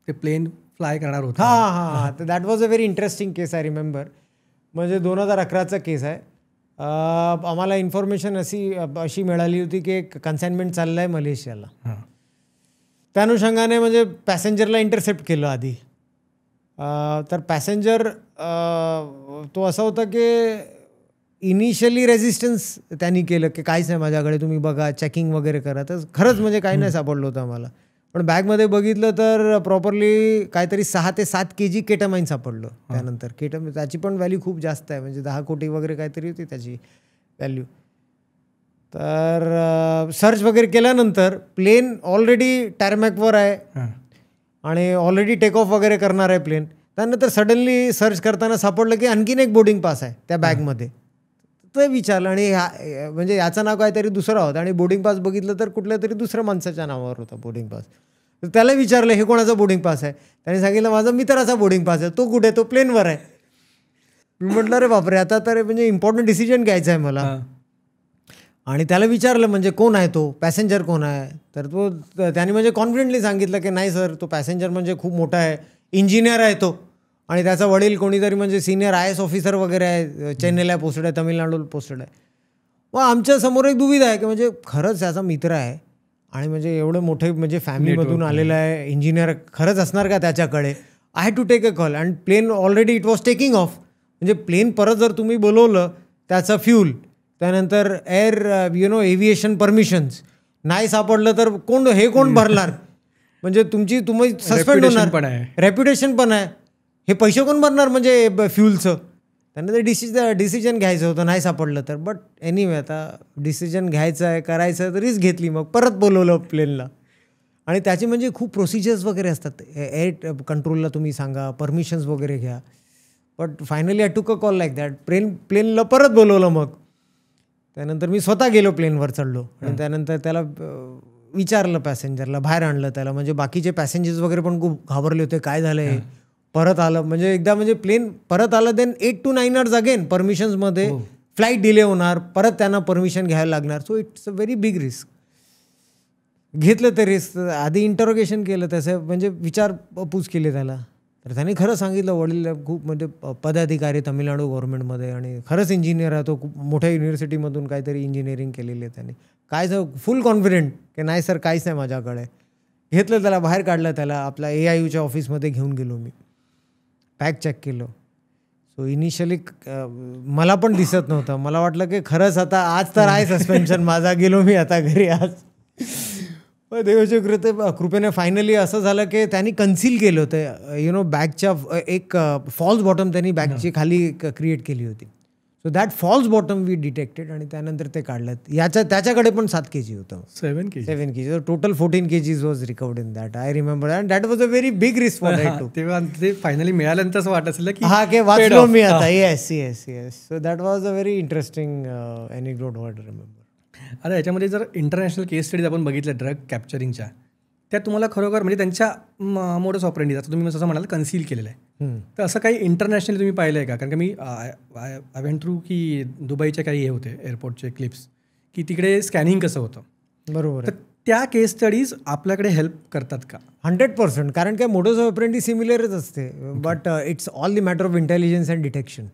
ते प्लेन फ्लाय करणार होतं. हां. तर that was a very interesting case, I remember. म्हणजे 2011चा केस आहे. आम्हाला इन्फॉर्मेशन अशी मिळाली होती की एक कन्साइनमेंट चाललं आहे मलेशियाला. त्या अनुषंगाने म्हणजे पॅसेंजरला इंटरसेप्ट केलं आधी. तर पॅसेंजर तो असा होता की इनिशियली रेझिस्टन्स त्यांनी केलं की काहीच नाही माझ्याकडे, तुम्ही बघा, चेकिंग वगैरे करा. तर खरंच म्हणजे काही नाही सापडलं होतं आम्हाला. पण बॅगमध्ये बघितलं तर प्रॉपरली काहीतरी 6 ते 7 kg केटामाइन सापडलं. त्यानंतर त्याची पण व्हॅल्यू खूप जास्त आहे, म्हणजे 10 कोटी वगैरे काहीतरी होती त्याची व्हॅल्यू. तर सर्च वगैरे केल्यानंतर प्लेन ऑलरेडी टॅरमॅकवर आहे आणि ऑलरेडी टेक ऑफ वगैरे करणार आहे प्लेन. त्यानंतर सडनली सर्च करताना सापडलं की आणखीन एक बोर्डिंग पास आहे त्या बॅगमध्ये. ते विचारलं आणि म्हणजे याचं नाव काहीतरी दुसरं होतं आणि बोर्डिंग पास बघितलं तर कुठल्या तरी दुसऱ्या माणसाच्या नावावर होता बोर्डिंग पास. तर त्याला विचारलं हे कोणाचा बोर्डिंग पास आहे? त्याने सांगितलं माझा मित्राचा बोर्डिंग पास आहे. तो कुठे? तो प्लेनवर आहे. मी म्हटलं अरे बापरे, आता तर म्हणजे इम्पॉर्टंट डिसिजन घ्यायचा आहे मला. आणि त्याला विचारलं म्हणजे कोण आहे तो, पॅसेंजर कोण आहे? तर त्याने म्हणजे कॉन्फिडेंटली सांगितलं की नाही सर, तो पॅसेंजर म्हणजे खूप मोठा आहे, इंजिनियर आहे तो, आणि त्याचा वडील कोणीतरी म्हणजे सिनियर IAS ऑफिसर वगैरे आहे, चेन्नईला पोस्टेड आहे, तमिळनाडूला पोस्टेड आहे. मग आमच्या समोर एक दुविधा आहे की म्हणजे खरंच त्याचा मित्र आहे आणि म्हणजे एवढं मोठे म्हणजे फॅमिलीमधून आलेला आहे, इंजिनियर खरंच असणार का त्याच्याकडे? I had to take a call and plane already it was taking off. म्हणजे प्लेन परत जर तुम्ही बोलवलं, त्याचं फ्यूल, त्यानंतर एअर एव्हिएशन परमिशन्स नाही सापडलं तर कोण भरणार? म्हणजे तुम्ही सस्पेंड होणार, रेप्युटेशन पण आहे, हे पैसे कोण भरणार म्हणजे फ्यूलचं? त्यांना ते डिसिजन घ्यायचं होतं नाही सापडलं तर. बट एनिवे, आता डिसिजन घ्यायचं आहे, करायचं आहे तर रिस्क घेतली. मग परत बोलवलं प्लेनला. आणि त्याचे म्हणजे खूप प्रोसिजर्स वगैरे असतात. एअर कंट्रोलला तुम्ही सांगा, परमिशन्स वगैरे घ्या. बट फायनली आय टूक अ कॉल लाईक दॅट. प्लेनला परत बोलवलं. मग त्यानंतर मी स्वतः गेलो, प्लेनवर चढलो आणि त्यानंतर त्याला विचारलं, पॅसेंजरला बाहेर आणलं त्याला. म्हणजे बाकीचे पॅसेंजर्स वगैरे पण खूप घाबरले होते, काय झालं हे? परत आलं म्हणजे एकदा म्हणजे प्लेन परत आलं. देन 8 to 9 hours अगेन परमिशन्समध्ये फ्लाईट डिले होणार, परत त्यांना परमिशन घ्यायला लागणार. So it's a very big risk. घेतलं ते रिस्क. आधी इंटरोगेशन केलं त्याचं, म्हणजे विचारपूस केली त्याला. तर त्याने खरं सांगितलं, वडील खूप म्हणजे पदाधिकारी तामिळनाडू गव्हर्नमेंटमध्ये आणि खरंच इंजिनियर आहे तो, खूप मोठ्या युनिव्हर्सिटीमधून काहीतरी इंजिनिअरिंग केलेली आहे त्याने. काय फुल कॉन्फिडेंट की नाही सर काहीच नाही माझ्याकडे. घेतलं त्याला, बाहेर काढलं त्याला, आपला AIUच्या ऑफिसमध्ये घेऊन गेलो मी, पॅक चेक केलं. सो इनिशियली मला पण दिसत नव्हतं, मला वाटलं की खरंच आता आज तर आहे सस्पेन्शन माझा, गेलो मी आता घरी आज. पण देवाच्या कृपेने फायनली असं झालं की त्यांनी कन्सील केलं होतं बॅगच्या एक फॉल्स बॉटम त्यांनी बॅगची खाली क्रिएट केली होती. So that false bottom we detected आणि त्यानंतर ते काढलं. त्याच्याकडे पण 7 kg होतं. 7 kg. Total 14 kgs was recovered in that. I remember and that was a very big risk for that. तेव्हा ते फायनली मिळाल्यानंतर असं वाटत असेल की हा की वाचलो मी आता. Yes yes yes. So that was a very interesting anecdote what remember. आता याच्यामध्ये जर इंटरनॅशनल केस स्टडीज आपण बघितल्या ड्रग कॅप्चरिंगच्या, त्या तुम्हाला खरोखर म्हणजे त्यांच्या मोडस ऑपरेंडी, आता तुम्ही जसं म्हणाल कन्सील केलेलं आहे, तर असं काही इंटरनॅशनली तुम्ही पाहिलं आहे का? कारण का मी आय वेंट थ्रू की दुबईचे काही हे होते एअरपोर्टचे क्लिप्स, की तिकडे स्कॅनिंग कसं होतं. बरोबर. तर त्या केस स्टडीज आपल्याकडे हेल्प करतात का? 100%. कारण काय मोडस ऑपरेंडी सिमिलरच असते, but it's all the matter of intelligence and detection.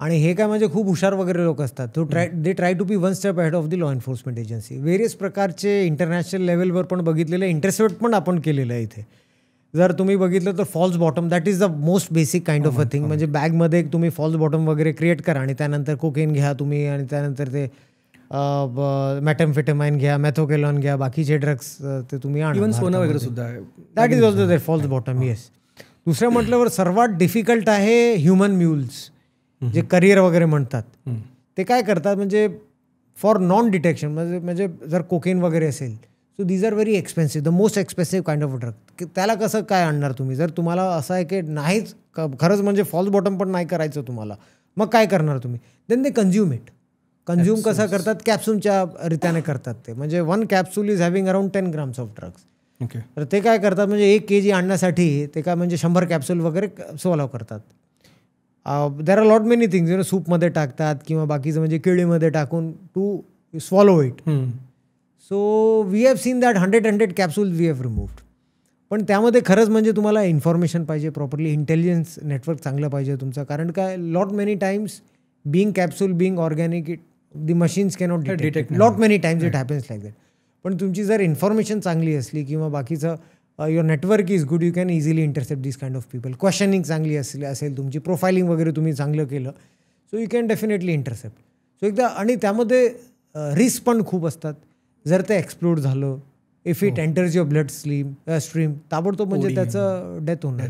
आणि हे काय म्हणजे खूप हुशार वगैरे लोक असतात. They try to be one step ahead of the law enforcement agency. Various प्रकारचे इंटरनॅशनल लेवलवर पण बघितलेलं, इंटरसेप्ट पण आपण केलेलं आहे इथे. जर तुम्ही बघितलं तर false bottom that is the most basic kind of a thing. म्हणजे बॅगमध्ये तुम्ही फॉल्स बॉटम वगैरे क्रिएट करा आणि त्यानंतर कोकेन घ्या तुम्ही, आणि त्यानंतर ते मॅटॅम्फेटामाइन घ्या, मॅथोकेलॉन घ्या, बाकीचे ड्रग्स ते तुम्ही आणा. इव्हन सोनं वगैरे सुद्धा, that is also there false bottom. Yes. दुसरं म्हटल्यावर सर्वात डिफिकल्ट आहे ह्युमन म्युल्स, जे करिअर वगैरे म्हणतात. ते काय करतात म्हणजे फॉर नॉन डिटेक्शन, म्हणजे जर कोकेन वगैरे असेल, so these are very expensive, the most expensive kind of drug. त्याला कसं काय आणणार तुम्ही? जर तुम्हाला असं आहे की नाहीच खरंच म्हणजे फॉल्स बॉटम पण नाही करायचं तुम्हाला, मग काय करणार तुम्ही? Then they consume it. Consume कसं करतात? कॅप्सूलच्या रित्याने करतात ते. म्हणजे 1 capsule is having around 10 grams of drugs. Okay. तर ते काय करतात म्हणजे 1 kg आणण्यासाठी ते काय म्हणजे 100 कॅप्सूल वगैरे स्वॉलो करतात. There are lot many things सूपमध्ये टाकतात किंवा बाकीचं म्हणजे केळीमध्ये टाकून to swallow it. So we have seen that 100 capsule we have removed. पण त्यामध्ये खरंच म्हणजे तुम्हाला इन्फॉर्मेशन पाहिजे, प्रॉपरली इंटेलिजन्स नेटवर्क चांगलं पाहिजे तुमचं. कारण काय lot many times being capsule, being organic, the machines cannot detect. Lot many times it happens like that. पण तुमची जर इन्फॉर्मेशन चांगली असली किंवा बाकीचं your network is good, you can easily intercept this kind of people. Questioning चांगली असेल तुमची, प्रोफायलिंग वगैरे तुम्ही चांगलं केलं, so you can definitely intercept. So एकदा, आणि त्यामध्ये रिस्क पण खूप असतात. जर ते एक्सप्लोड झालं, if it enters your blood stream, ताबडतोब म्हणजे त्याचं डेथ होणार,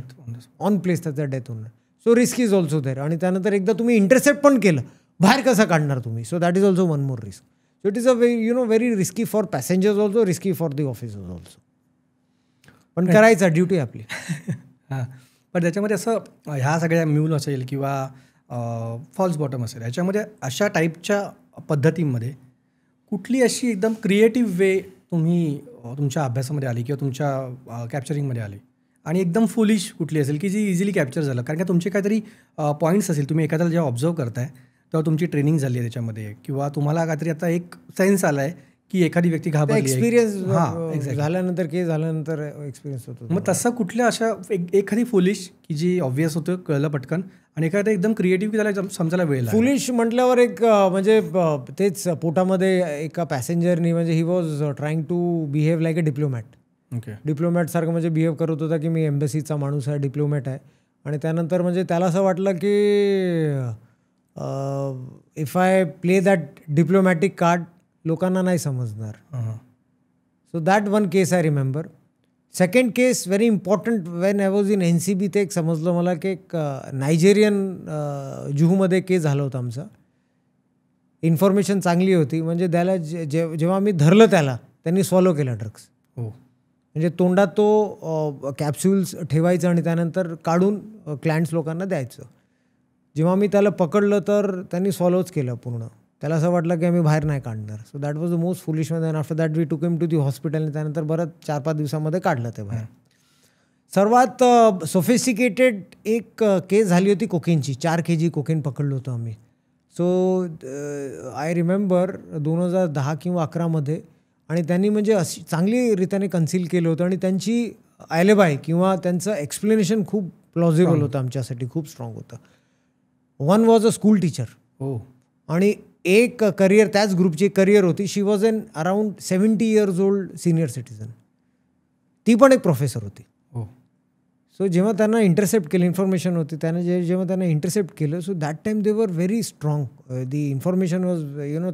ऑन प्लेस त्याचं डेथ होणार. So risk is also there. आणि त्यानंतर एकदा तुम्ही इंटरसेप्ट पण केलं, बाहेर कसं काढणार तुम्ही? So that is also one more risk. So it is a very risky for passengers also, risky for the officers also. पण करायचं, ड्युटी आपली. हां. पण त्याच्यामध्ये असं ह्या सगळ्या म्यूल असेल किंवा फॉल्स बॉटम असेल, ह्याच्यामध्ये अशा टाईपच्या पद्धतींमध्ये कुठली अशी एकदम क्रिएटिव्ह वे तुम्ही तुमच्या अभ्यासामध्ये आली किंवा तुमच्या कॅप्चरिंगमध्ये आली, आणि एकदम फुलिश कुठली असेल की जी इझिली कॅप्चर झालं? कारण का तुमचे काहीतरी पॉईंट्स असेल, तुम्ही एखाद्याला जेव्हा ऑब्झर्व करताय तेव्हा तुमची ट्रेनिंग झाली आहे त्याच्यामध्ये, किंवा तुम्हाला काहीतरी आता एक सेन्स आला आहे की एखादी व्यक्ती घाबरली, एक्सपिरियन्स झाल्यानंतर केस झाल्यानंतर एक्सपिरियन्स होतो. मग तसं कुठल्या अशा एखादी फुलिश की जी ऑब्व्हियस होतं, कळलं पटकन, आणि एखादं एकदम क्रिएटिव्ह की त्याला समजायला वेळ लागला? फुलिश म्हटल्यावर एक म्हणजे तेच पोटामध्ये एका पॅसेंजरनी, म्हणजे he was trying to behave like a diplomat. Okay. डिप्लोमॅटसारखं म्हणजे बिहेव करत होता की मी एम्बसीचा माणूस आहे, डिप्लोमॅट आहे. आणि त्यानंतर म्हणजे त्याला असं वाटलं की if I play that diplomatic card लोकांना नाही समजणार. So that one case I remember. Second case very important, when I was in NCB, ते एक समजलं मला की एक नायजेरियन जुहूमध्ये केस झालं होतं आमचं. इन्फॉर्मेशन चांगली होती, म्हणजे त्याला जेव्हा मी धरलं त्याला, त्यांनी स्वॉलो केला ड्रग्स. हो. म्हणजे तोंडात तो कॅप्सूल्स ठेवायचं आणि त्यानंतर काढून क्लायंट्स लोकांना द्यायचं. जेव्हा मी त्याला पकडलं तर त्यांनी स्वॉलोच केलं पूर्ण. त्याला असं वाटलं की आम्ही बाहेर नाही काढणार. So that was the most foolish one. And after that we took him to the hospital, आणि त्यानंतर बरं 4-5 दिवसामध्ये काढलं ते बाहेर. सर्वात सोफिस्टिकेटेड एक केस झाली होती कोकेनची. 4 kg कोकेन पकडलं होतं आम्ही. सो आय रिमेंबर 2010 किंवा 11मध्ये आणि त्यांनी म्हणजे अशी चांगली रीतीने कन्सील केलं होतं आणि त्यांची ॲलिबाय किंवा त्यांचं एक्सप्लेनेशन खूप प्लॉजिबल होतं, आमच्यासाठी खूप स्ट्रॉंग होतं. One was a school teacher. हो. आणि एक करिअर त्याच ग्रुपची करिअर होती. She was an around 70 years old senior citizen. ती पण एक प्रोफेसर होती. हो. सो जेव्हा त्यांना इंटरसेप्ट केलं, इन्फॉर्मेशन होती, त्याने जेव्हा त्यांना इंटरसेप्ट केलं, सो दॅट टाईम दे वर very strong. The information was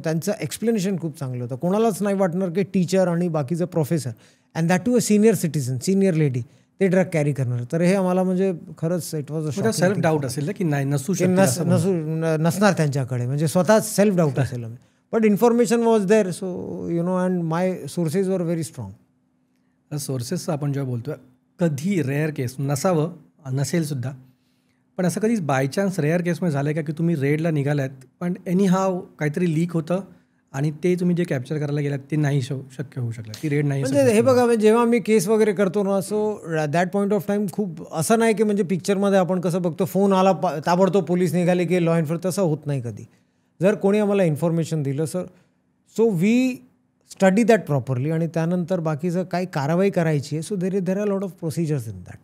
त्यांचं एक्सप्लेनेशन खूप चांगलं होतं. कोणालाच नाही वाटणार की टीचर आणि बाकीचं professor and that to a senior citizen, senior lady, ते ड्रग कॅरी करणार. तर हे आम्हाला म्हणजे खरंच it was a self doubt असेल की नाही नसणार त्यांच्याकडे, म्हणजे स्वतः सेल्फ डाऊट असेल. But information was there. So and my sources were very strong. सोर्सेसचं आपण जेव्हा बोलतोय, कधी रेअर केस नसेल सुद्धा, पण असं कधी बाय चान्स रेअर केसमध्ये झालं आहे का की तुम्ही रेडला निघालात पण एनी हाव काहीतरी लीक होतं आणि ते तुम्ही जे कॅप्चर करायला गेलात ते नाही शक्य होऊ शकलं, ती रेड नाही? म्हणजे हे बघा, जेव्हा आम्ही केस वगैरे करतो ना, so that point of time खूप असं नाही की म्हणजे पिक्चरमध्ये आपण कसं बघतो, फोन आला ताबडतोब पोलीस निघाले की लॉ एन्फोर्स, तसं होत नाही कधी. जर कोणी आम्हाला इन्फॉर्मेशन दिलं so we study that properly आणि त्यानंतर बाकीचं काही कारवाई करायची आहे. So there are lot of procedures in that.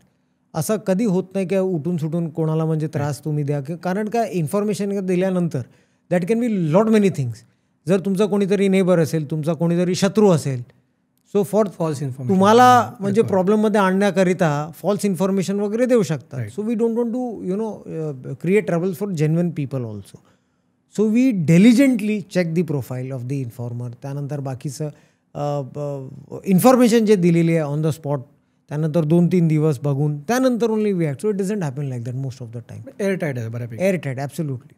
असं कधी होत नाही की उठून सुटून कोणाला म्हणजे त्रास तुम्ही द्या, कारण का इन्फॉर्मेशन दिल्यानंतर that can be lot many things. जर तुमचा कोणीतरी नेबर असेल, तुमचा कोणीतरी शत्रू असेल, सो फॉर फॉल्स इन्फॉर्मेशन तुम्हाला म्हणजे प्रॉब्लेममध्ये आणण्याकरिता फॉल्स इन्फॉर्मेशन वगैरे देऊ शकतात. So we don't want to create trouble for genuine people also. So we diligently check the profile of the informer. त्यानंतर बाकीचं इन्फॉर्मेशन जे दिलेली आहे ऑन द स्पॉट, त्यानंतर 2-3 दिवस बघून त्यानंतर only we act. So it doesn't happen like that most of the time. Airtight आहे बऱ्यापैकी. Airtight, absolutely.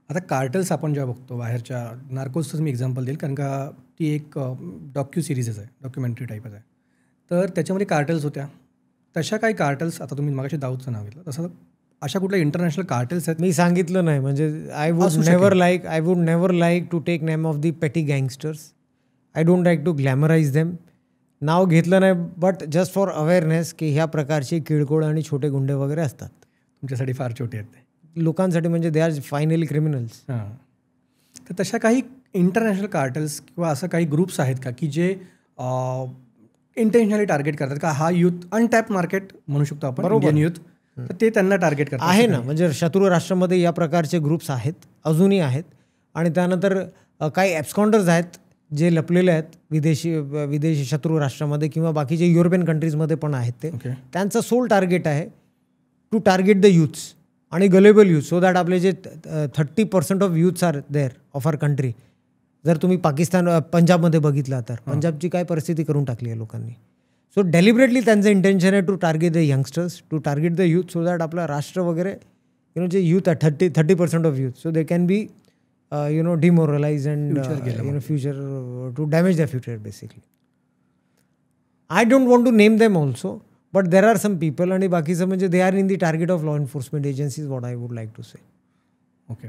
आता कार्टल्स आपण जेव्हा बघतो बाहेरच्या, नार्कोसचं मी एक्झाम्पल देईल कारण का ती एक डॉक्यू सिरीजच आहे, डॉक्युमेंटरी टाईपच आहे. तर त्याच्यामध्ये कार्टल्स होत्या. तशा काही कार्टल्स, आता तुम्ही मगाशी दाऊदचं नाव घेतलं, तसं अशा कुठल्या इंटरनॅशनल कार्टल्स आहेत? मी सांगितलं नाही, म्हणजे I would never like to take name of the petty gangsters. I don't like to glamorise them. नाव घेतलं नाही, बट जस्ट फॉर अवेअरनेस की ह्या प्रकारचे किरकोळ आणि छोटे गुंडे वगैरे असतात. तुमच्यासाठी फार छोटे आहेत ते, लोकांसाठी म्हणजे दे आर फायनली क्रिमिनल्स. हां. तर तशा काही इंटरनॅशनल कार्टल्स किंवा असं काही ग्रुप्स आहेत का की जे इंटेन्शनली टार्गेट करतात का हा यूथ, अनटॅप मार्केट म्हणू शकतो आपण, इंडियन यूथ, तर ते त्यांना टार्गेट करतात? आहे ना, म्हणजे शत्रू राष्ट्रामध्ये या प्रकारचे ग्रुप्स आहेत, अजूनही आहेत. आणि त्यानंतर काही ॲब्स्कॉन्डर्स आहेत जे लपलेले आहेत विदेशी शत्रू राष्ट्रामध्ये किंवा बाकीचे युरोपियन कंट्रीजमध्ये पण आहेत. ते त्यांचं सोल टार्गेट आहे टू टार्गेट द यूथ्स आणि गलेबल यूथ, सो दॅट आपले जे 30% of youths are there of our country. जर तुम्ही पंजाबमध्ये बघितला तर पंजाबची काय परिस्थिती करून टाकली आहे लोकांनी. सो डेलिबरेटली त्यांचं इंटेन्शन आहे to target the youngsters, to target the youth, so that आपलं राष्ट्र वगैरे जे यूथ आहे 30% of youth, so they can be demoralize and future to damage the future basically. I don't want to name them also, but there are some people. आणि बाकीचं म्हणजे they are in the target of law enforcement agencies, what I would like to say. Okay.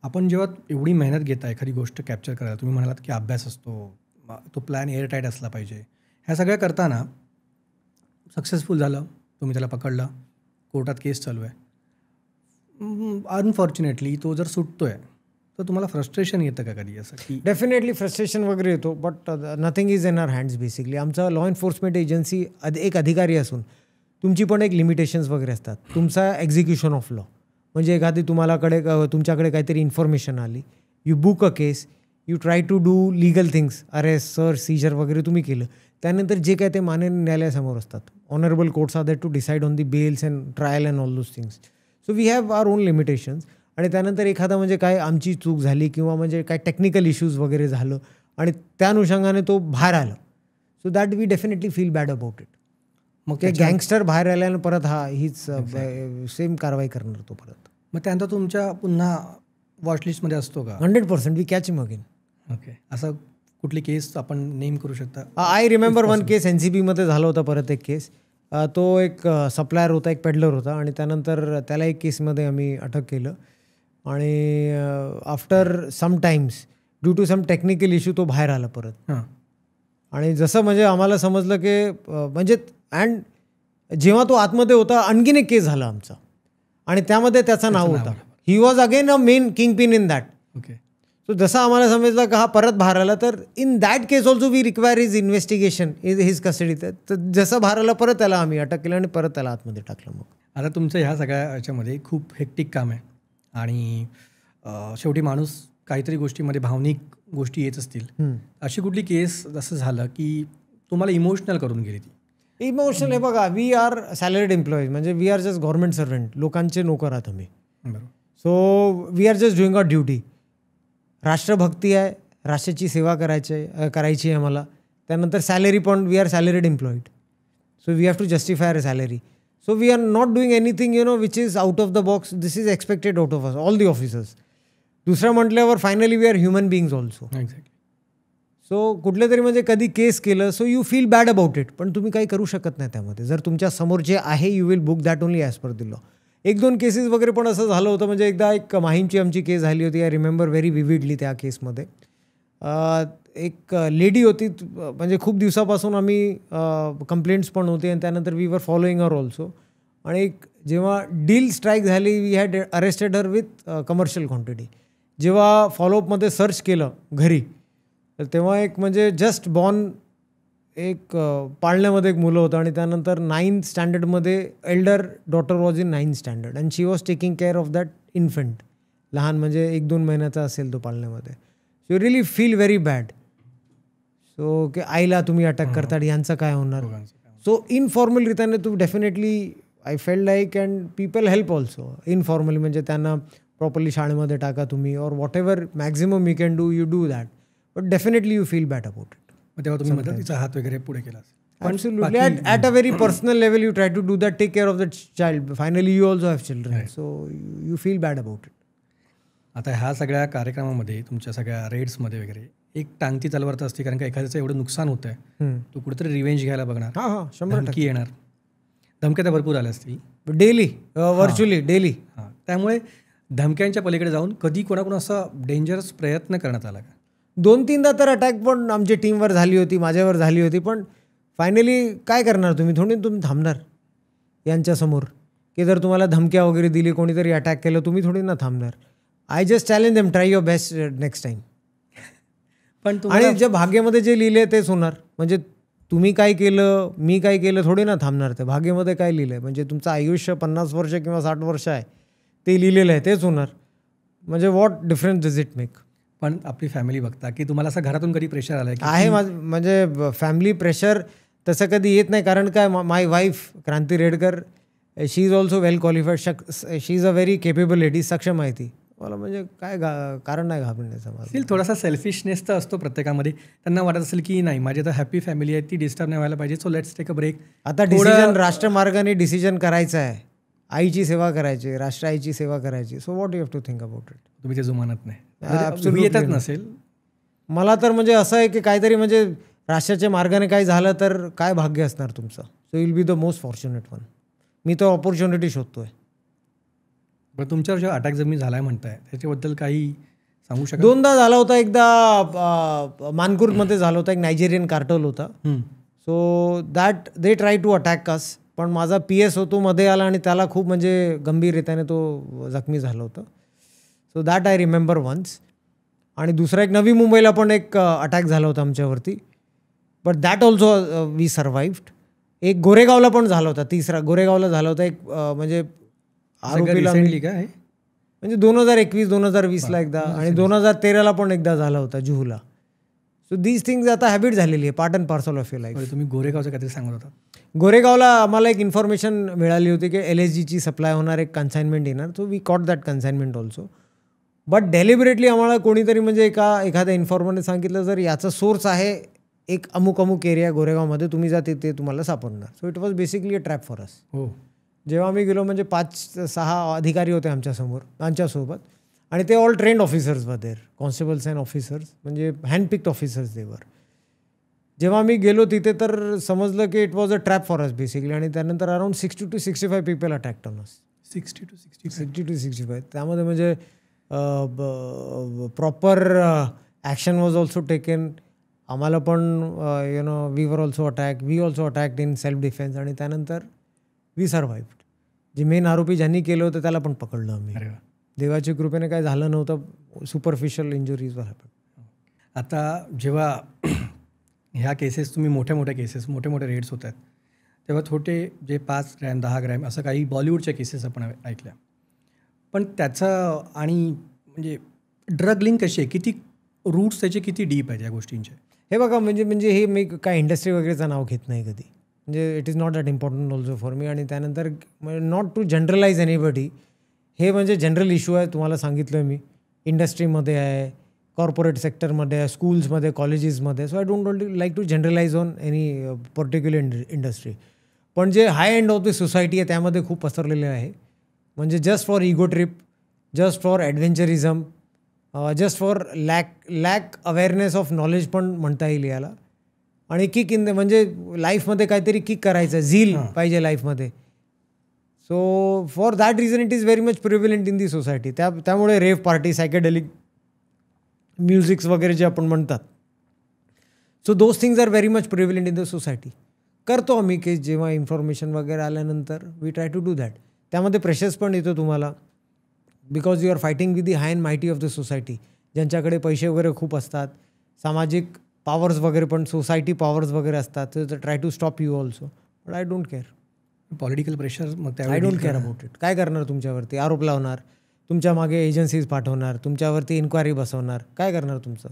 आपण जेव्हा एवढी मेहनत घेता एखादी गोष्ट कॅप्चर करायला, तुम्ही म्हणालात की अभ्यास असतो, तो प्लॅन एअरटाईट असला पाहिजे, ह्या सगळ्या करताना सक्सेसफुल झालं, तुम्ही त्याला पकडलं, कोर्टात केस चालू आहे, अनफॉर्च्युनेटली तो जर सुटतोय तर तुम्हाला फ्रस्ट्रेशन येतं का कधी असं? की डेफिनेटली फ्रस्ट्रेशन वगैरे येतो, but nothing is in our hands basically. आमचा लॉ एन्फोर्समेंट एजन्सी एक अधिकारी असून तुमची पण एक लिमिटेशन्स वगैरे असतात. तुमचा एक्झिक्युशन ऑफ लॉ म्हणजे एखादी तुमच्याकडे काहीतरी इन्फॉर्मेशन आली, you book a case, you try to do legal things, arrest, search, seizure वगैरे तुम्ही केलं. त्यानंतर जे काय ते मान्य न्यायालयासमोर असतात. Honourable courts are there to decide on the bails and trial and all those things. So we have our own limitations. आणि त्यानंतर एखादा म्हणजे काय आमची चूक झाली किंवा म्हणजे काय टेक्निकल इश्यूज वगैरे झालं आणि त्या अनुषंगाने तो बाहेर आला, so that we definitely feel bad about it. मग ते गँगस्टर बाहेर आल्यानं परत हीच सेम कारवाई करणार तो परत. मग त्यानंतर तुमच्या पुन्हा वॉचलिस्टमध्ये असतो का? 100% we catch him again. Okay. असं कुठली केस आपण नेम करू शकता? आय रिमेंबर वन केस NCBमध्ये झालं होतं परत एक केस. तो एक सप्लायर होता, एक पेडलर होता आणि त्यानंतर त्याला एक केसमध्ये आम्ही अटक केलं आणि after some times due to some technical issue तो बाहेर आला परत. आणि जसं म्हणजे आम्हाला समजलं की म्हणजे अँड जेव्हा तो आतमध्ये होता आणखीन एक केस झाला आमचा आणि त्यामध्ये त्याचं नाव होता. He was again a main kingpin in that. Okay. So जसं आम्हाला समजलं का हा परत बाहेर आला तर in that case also we require his investigation his custody. तर जसं बाहेर आला परत त्याला आम्ही अटक केलं आणि परत त्याला आतमध्ये टाकलं. मग आता तुमचं ह्या सगळ्या याच्यामध्ये खूप हेक्टिक काम आहे आणि शेवटी माणूस काहीतरी गोष्टीमध्ये भावनिक गोष्टी येत असतील. अशी कुठली केस असं झालं की तुम्हाला इमोशनल करून गेली ती? इमोशनल हे बघा, वी आर सॅलरीड एम्प्लॉईज, म्हणजे we are just government servant, लोकांचे नोकर आहात आम्ही. बरोबर. So we are just doing our duty. राष्ट्रभक्ती आहे, राष्ट्राची सेवा करायची आहे मला. त्यानंतर सॅलरी पण we are salaried employed, so we have to justify our salary. So we are not doing anything which is out of the box. This is expected out of us all the officers. दुसरं म्हटल्यावर finally we are human beings also. Exactly. So कुठलं तरी म्हणजे कधी केस केलं so you feel bad about it, पण तुम्ही काही करू शकत नाही त्यामध्ये. जर तुमच्या समोर जे आहे you will book that only as per the law. एक दोन केसेस वगैरे पण असं झालं होतं. म्हणजे एकदा एक माहीमची आमची केस झाली होती. आय रिमेंबर व्हेरी विविडली त्या केसमध्ये. एक लेडी होती, म्हणजे खूप दिवसापासून आम्ही कंप्लेंट्स पण होते आणि त्यानंतर we were following her also. आणि एक जेव्हा डील स्ट्राईक झाली we had arrested her with commercial quantity. जेव्हा फॉलोअपमध्ये सर्च केलं घरी तर तेव्हा एक म्हणजे जस्ट बॉर्न एक पाळण्यामध्ये एक मुलं होतं आणि त्यानंतर 9th स्टँडर्डमध्ये elder daughter was in 9th standard and she was taking care of that infant. लहान म्हणजे 1-2 महिन्याचा असेल तो पाळण्यामध्ये. So you really feel very bad. सो की आईला तुम्ही अटॅक करतात, यांचं काय होणार. सो इनफॉर्मलरित्याने तू definitely I felt like and people help also informally. म्हणजे त्यांना प्रॉपरली शाळेमध्ये टाका तुम्ही और whatever maximum you can do you do that, but definitely you feel bad about it. तेव्हा तुम्ही मदतीचा हात वगैरे पुढे केला? Absolutely. At a very personal level, you try to do that, take care of that child. Finally, you also have children. Right. So you feel bad about it. आता ह्या सगळ्या कार्यक्रमामध्ये तुमच्या सगळ्या रेड्समध्ये वगैरे एक टांगती तलवार तर असते, कारण का एखाद्याचं एवढं नुकसान होतं आहे, तो कुठेतरी रिव्हेंज घ्यायला बघणार. 100% येणार. धमक्या तर भरपूर आल्या असतील डेली, व्हर्च्युअली डेली. त्यामुळे धमक्यांच्या पलीकडे जाऊन कधी कोणाकडून असा डेंजरस प्रयत्न करण्यात आला का? 2-3दा तर अटॅक पण आमच्या टीमवर झाली होती, माझ्यावर झाली होती. पण फायनली काय करणार तुम्ही तुम्ही थांबणार यांच्यासमोर की जर तुम्हाला धमक्या वगैरे दिली, कोणीतरी अटॅक केलं, तुम्ही थोडी ना थांबणार. I just challenge them, try your best next time. पण आणि जे भाग्यामध्ये जे लिहिले तेच होणार. म्हणजे तुम्ही काय केलं, मी काय केलं, थोडी ना थांबणार. ते भाग्यामध्ये काय लिहिलं आहे, म्हणजे तुमचं आयुष्य 50 वर्ष किंवा 60 वर्ष आहे, ते लिहिलेलं आहे, तेच होणार. म्हणजे what difference does it make? पण आपली फॅमिली बघता की तुम्हाला असं घरातून कधी प्रेशर आलं आहे? म्हणजे फॅमिली प्रेशर तसं कधी येत नाही. कारण काय, my wife Kranti Redkar, she is also well qualified, she is a very capable lady, सक्षम आहे ती. मला म्हणजे काय कारण नाही घाबरण्याचं. मला थोडासा सेल्फिशनेस तर असतो प्रत्येकामध्ये. त्यांना वाटत असेल की नाही, माझी आता हॅपी फॅमिली आहे, ती डिस्टर्ब नाही व्हायला पाहिजे, so let's take a break. आता डिसिजन राष्ट्रमार्गाने डिसिजन करायचं आहे, आईची सेवा करायची, राष्ट्र आईची सेवा करायची. So what you have to think about it? तुम्ही ते जुमानत नाही, येतच नसेल मला तर. म्हणजे असं आहे की काहीतरी म्हणजे राष्ट्राच्या मार्गाने काही झालं तर काय भाग्य असणार तुमचं. So will be the most fortunate one. मी तर ऑपॉर्च्युनिटी शोधतोय. पण तुमच्यावर जेव्हा अटॅक जर मी झालाय म्हणताय, त्याच्याबद्दल काही सांगू शकता? 2दा झाला होता. एकदा मानकुर्दमध्ये झाला होता, एक नायजेरियन कार्टल होता. So that they try to attack us. पण माझा PS होतो मध्ये आला आणि त्याला खूप म्हणजे गंभीररीत्याने तो जखमी झाला होता. So that I remember once. आणि दुसरा एक नवी मुंबईला पण एक अटॅक झाला होता आमच्यावरती, but that also we survived. एक गोरेगावला पण झाला होता, तिसरा गोरेगावला झाला होता. एक म्हणजे आरोपीला काय म्हणजे 2021-2020ला एकदा, आणि 2013ला पण एकदा झाला होता जुहूला. सो दीज थिंग्स आता हॅबिट झालेली आहे, part and parcel of your life. तुम्ही गोरेगावचं काहीतरी सांगत होता? गोरेगावला आम्हाला एक इन्फॉर्मेशन मिळाली होती की LSGची सप्लाय होणार, एक कन्साइनमेंट येणार. So we caught that consignment also. But deliberately आम्हाला कोणीतरी म्हणजे एखाद्या इन्फॉर्मरने सांगितलं जर याचा सोर्स आहे एक अमुक एरिया गोरेगावमध्ये, तुम्ही जाते ते तुम्हाला सापडणार. So it was basically a trap for अस. हो. जेव्हा आम्ही गेलो म्हणजे 5-6 अधिकारी होते आमच्यासोबत, आणि ते ऑल ट्रेंड ऑफिसर्स वर देर, कॉन्स्टेबल्स अँड ऑफिसर्स, म्हणजे हँडपिक्ड ऑफिसर्स देवर. जेव्हा आम्ही गेलो तिथे तर समजलं की it was a trap for us basically. आणि त्यानंतर around 60 to 65 people attacked on us. 60 to 65. त्यामध्ये म्हणजे proper action was also taken. आम्हाला पण we were also attacked in self defence. आणि त्यानंतर वी सर्वाइव्ड. जे मेन आरोपी ज्यांनी केलं होतं त्याला पण पकडलं आम्ही. देवाच्या कृपेने काय झालं नव्हतं, सुपरफिशियल इंजुरीज वर हॅपन. आता जेव्हा ह्या केसेस तुम्ही मोठ्या केसेस मोठे रेड्स होत आहेत, तेव्हा छोटे जे 5 ग्रॅम 10 ग्रॅम असं काही बॉलिवूडच्या केसेस आपण ऐकल्या, पण त्याचं आणि म्हणजे ड्रग लिंक कशी आहे, किती रूट्स त्याचे किती डीप आहेत या गोष्टींचे? हे बघा, म्हणजे हे मी काय इंडस्ट्री वगैरेचं नाव घेत नाही कधी, म्हणजे it is not that important also for me. आणि त्यानंतर नॉट टू जनरलाइज एनीबडी, हे म्हणजे जनरल इश्यू आहे, तुम्हाला सांगितलं मी. इंडस्ट्रीमध्ये आहे, कॉर्पोरेट सेक्टरमध्ये आहे, स्कूल्समध्ये, कॉलेजेसमध्ये. So I don't like to generalise on any particular industry. पण जे high end of the society आहे त्यामध्ये खूप पसरलेले आहे. म्हणजे just for ego trip, just for adventurism, just for lack awareness of knowledge पण म्हणता येईल याला. आणि किक इन म्हणजे लाईफमध्ये काहीतरी किक करायचं, झील पाहिजे लाईफमध्ये. So for that reason it is very much prevalent in the society. त्यामुळे रेव्ह पार्टी, सायकेडेलिक म्युझिक्स वगैरे जे आपण म्हणतात, so those things are very much prevalent in the society. करतो आम्ही केस जेव्हा इन्फॉर्मेशन वगैरे आल्यानंतर, we try to do that. त्यामध्ये प्रेशर्स पण येतो तुम्हाला, because you are fighting with the high and mighty of the society, ज्यांच्याकडे पैसे वगैरे खूप असतात, सामाजिक पॉवर्स वगैरे पण, सोसायटी पॉवर्स वगैरे असतात. Try to stop you also, but I don't care. Political pressure मग I don't care about it. काय करणार तुमच्यावरती? आरोप लावणार, तुमच्या मागे एजन्सीज पाठवणार, तुमच्यावरती इन्क्वायरी बसवणार. काय करणार तुमचं?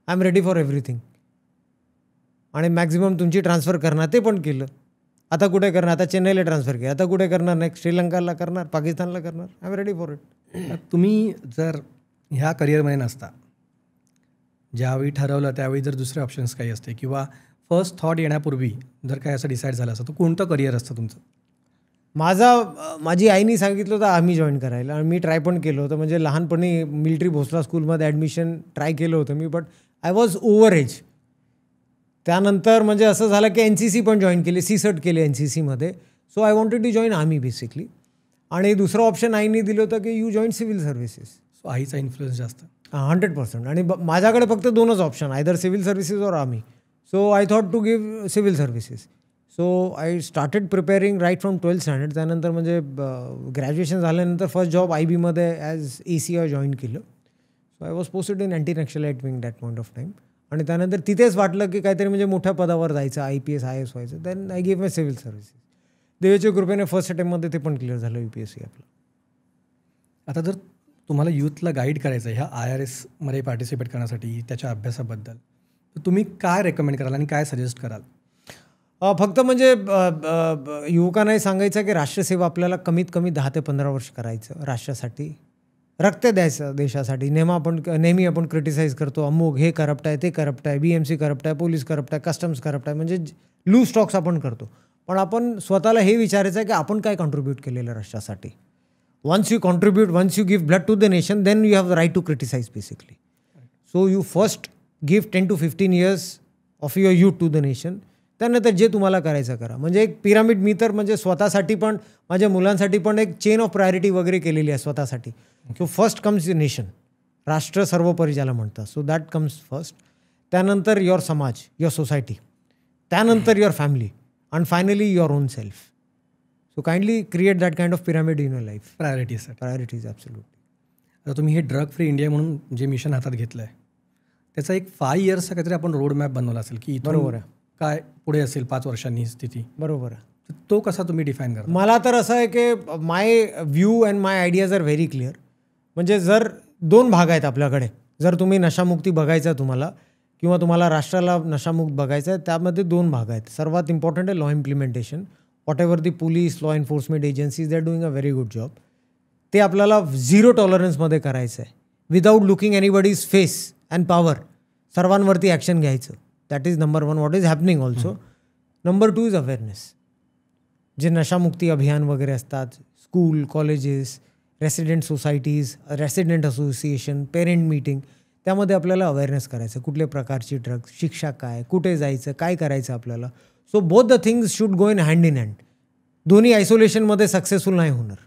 I am ready for everything. आणि मॅक्झिमम तुमची ट्रान्सफर करणार, ते पण केलं. आता कुठे करणार? आता चेन्नईला ट्रान्सफर केलं. आता कुठे करणार? नेक्स्ट श्रीलंकाला करणार, पाकिस्तानला करणार. I am ready for it. तुम्ही जर ह्या करिअरमध्ये नसता, ज्यावेळी ठरवलं त्यावेळी जर दुसरे ऑप्शन्स काही असते, किंवा फर्स्ट थॉट येण्यापूर्वी जर काही असं डिसाईड झालं असतं, तर कोणतं करिअर असतं तुमचं? माझी आईनी सांगितलं होतं आर्मी जॉईन करायला, आणि मी ट्राय पण केलं होतं. म्हणजे लहानपणी मिलिटरी भोसला स्कूलमध्ये ॲडमिशन ट्राय केलं होतं मी, but I was over age. त्यानंतर म्हणजे असं झालं की NCC पण जॉईन केली, CSERT केले NCCमध्ये. So I wanted to join army basically. आणि दुसरं ऑप्शन आईनी दिलं होतं की you join civil services. So आईचा इन्फ्लुएन्स जास्त? 100%. आणि माझ्याकडे फक्त 2च option, either civil services or army. So I thought to give civil services. So I started preparing right from 12th standard. त्यानंतर म्हणजे ग्रॅज्युएशन झाल्यानंतर फर्स्ट जॉब IBमध्ये ॲज ACI जॉईन केलं. So I was posted in anti naxalite wing that point of time. आणि त्यानंतर तिथेच वाटलं की काहीतरी म्हणजे मोठ्या पदावर जायचं, IPS IAS व्हायचं. Then I give my civil services. देवाच्या कृपेने फर्स्ट अटेम्पमध्ये ते पण क्लिअर झालं, UPSC आपलं. आता जर तुम्हाला यूथला गाईड करायचं ह्या IRSमध्ये पार्टिसिपेट करण्यासाठी, त्याच्या अभ्यासाबद्दल, तर तुम्ही काय रेकमेंड कराल आणि काय सजेस्ट कराल? फक्त म्हणजे युवकांनाही सांगायचं की राष्ट्रसेवा आपल्याला कमीत कमी 10 ते 15 वर्ष करायचं. राष्ट्रासाठी रक्त द्यायचं, देशासाठी. नेहमी आपण क्रिटिसाइज करतो, अमुक हे करप्ट आहे, ते करप्ट आहे, BMC करप्ट आहे, पोलीस करप्ट आहे, कस्टम्स करप्ट आहे, म्हणजे लूज स्टॉक्स आपण करतो. पण आपण स्वतःला हे विचारायचं आहे की आपण काय कॉन्ट्रीब्यूट केलेलं राष्ट्रासाठी. Once you contribute, once you give blood to the nation, then you have the right to criticize basically. So you first give 10 to 15 years of your youth to the nation. त्यानंतर जे तुम्हाला करायचं करा. म्हणजे एक पिरामिड मी तर म्हणजे स्वतःसाठी पण, माझ्या मुलांसाठी पण एक चेन ऑफ प्रायोरिटी वगैरे केलेली आहे स्वतःसाठी. So first comes the nation, राष्ट्र सर्वोपरी ज्याला म्हणतात. So that comes first. त्यानंतर युअर समाज, युअर सोसायटी, त्यानंतर your family, and finally your on self. So kindly create that kind of pyramid in your life. Priorities absolutely. आता तुम्ही हे ड्रग फ्री इंडिया म्हणून जे मिशन हातात घेतलं आहे, त्याचा एक 5 yearsचा काहीतरी आपण रोड मॅप बनवला असेल की बरोबर आहे, काय पुढे असेल 5 वर्षांनी स्थिती. बरोबर आहे. तो कसा तुम्ही डिफाईन करा? मला तर असं आहे की my view and my ideas are very clear. म्हणजे जर 2 भाग आहेत आपल्याकडे. जर तुम्ही नशामुक्ती बघायचं आहे तुम्हाला, किंवा तुम्हाला राष्ट्राला नशामुक्त बघायचं आहे, त्यामध्ये 2 भाग आहेत. सर्वात इम्पॉर्टंट आहे law implementation. Whatever the police, law enforcement agencies they are doing a very good job. ते आपल्याला 0 टॉलरन्समध्ये करायचं आहे, without looking anybody's face and power. सर्वांवरती ॲक्शन घ्यायचं. That is number 1 what is happening also. Number 2 is awareness. जे नशामुक्ती अभियान वगैरे असतात, school, colleges, resident societies, resident association, parent meeting, त्यामध्ये आपल्याला अवेअरनेस करायचं. कुठल्या प्रकारची ड्रग्स, शिक्षा काय, कुठे जायचं, काय करायचं आपल्याला. So both the things should go in hand in hand. दोन्ही आयसोलेशनमध्ये सक्सेसफुल नाही होणार.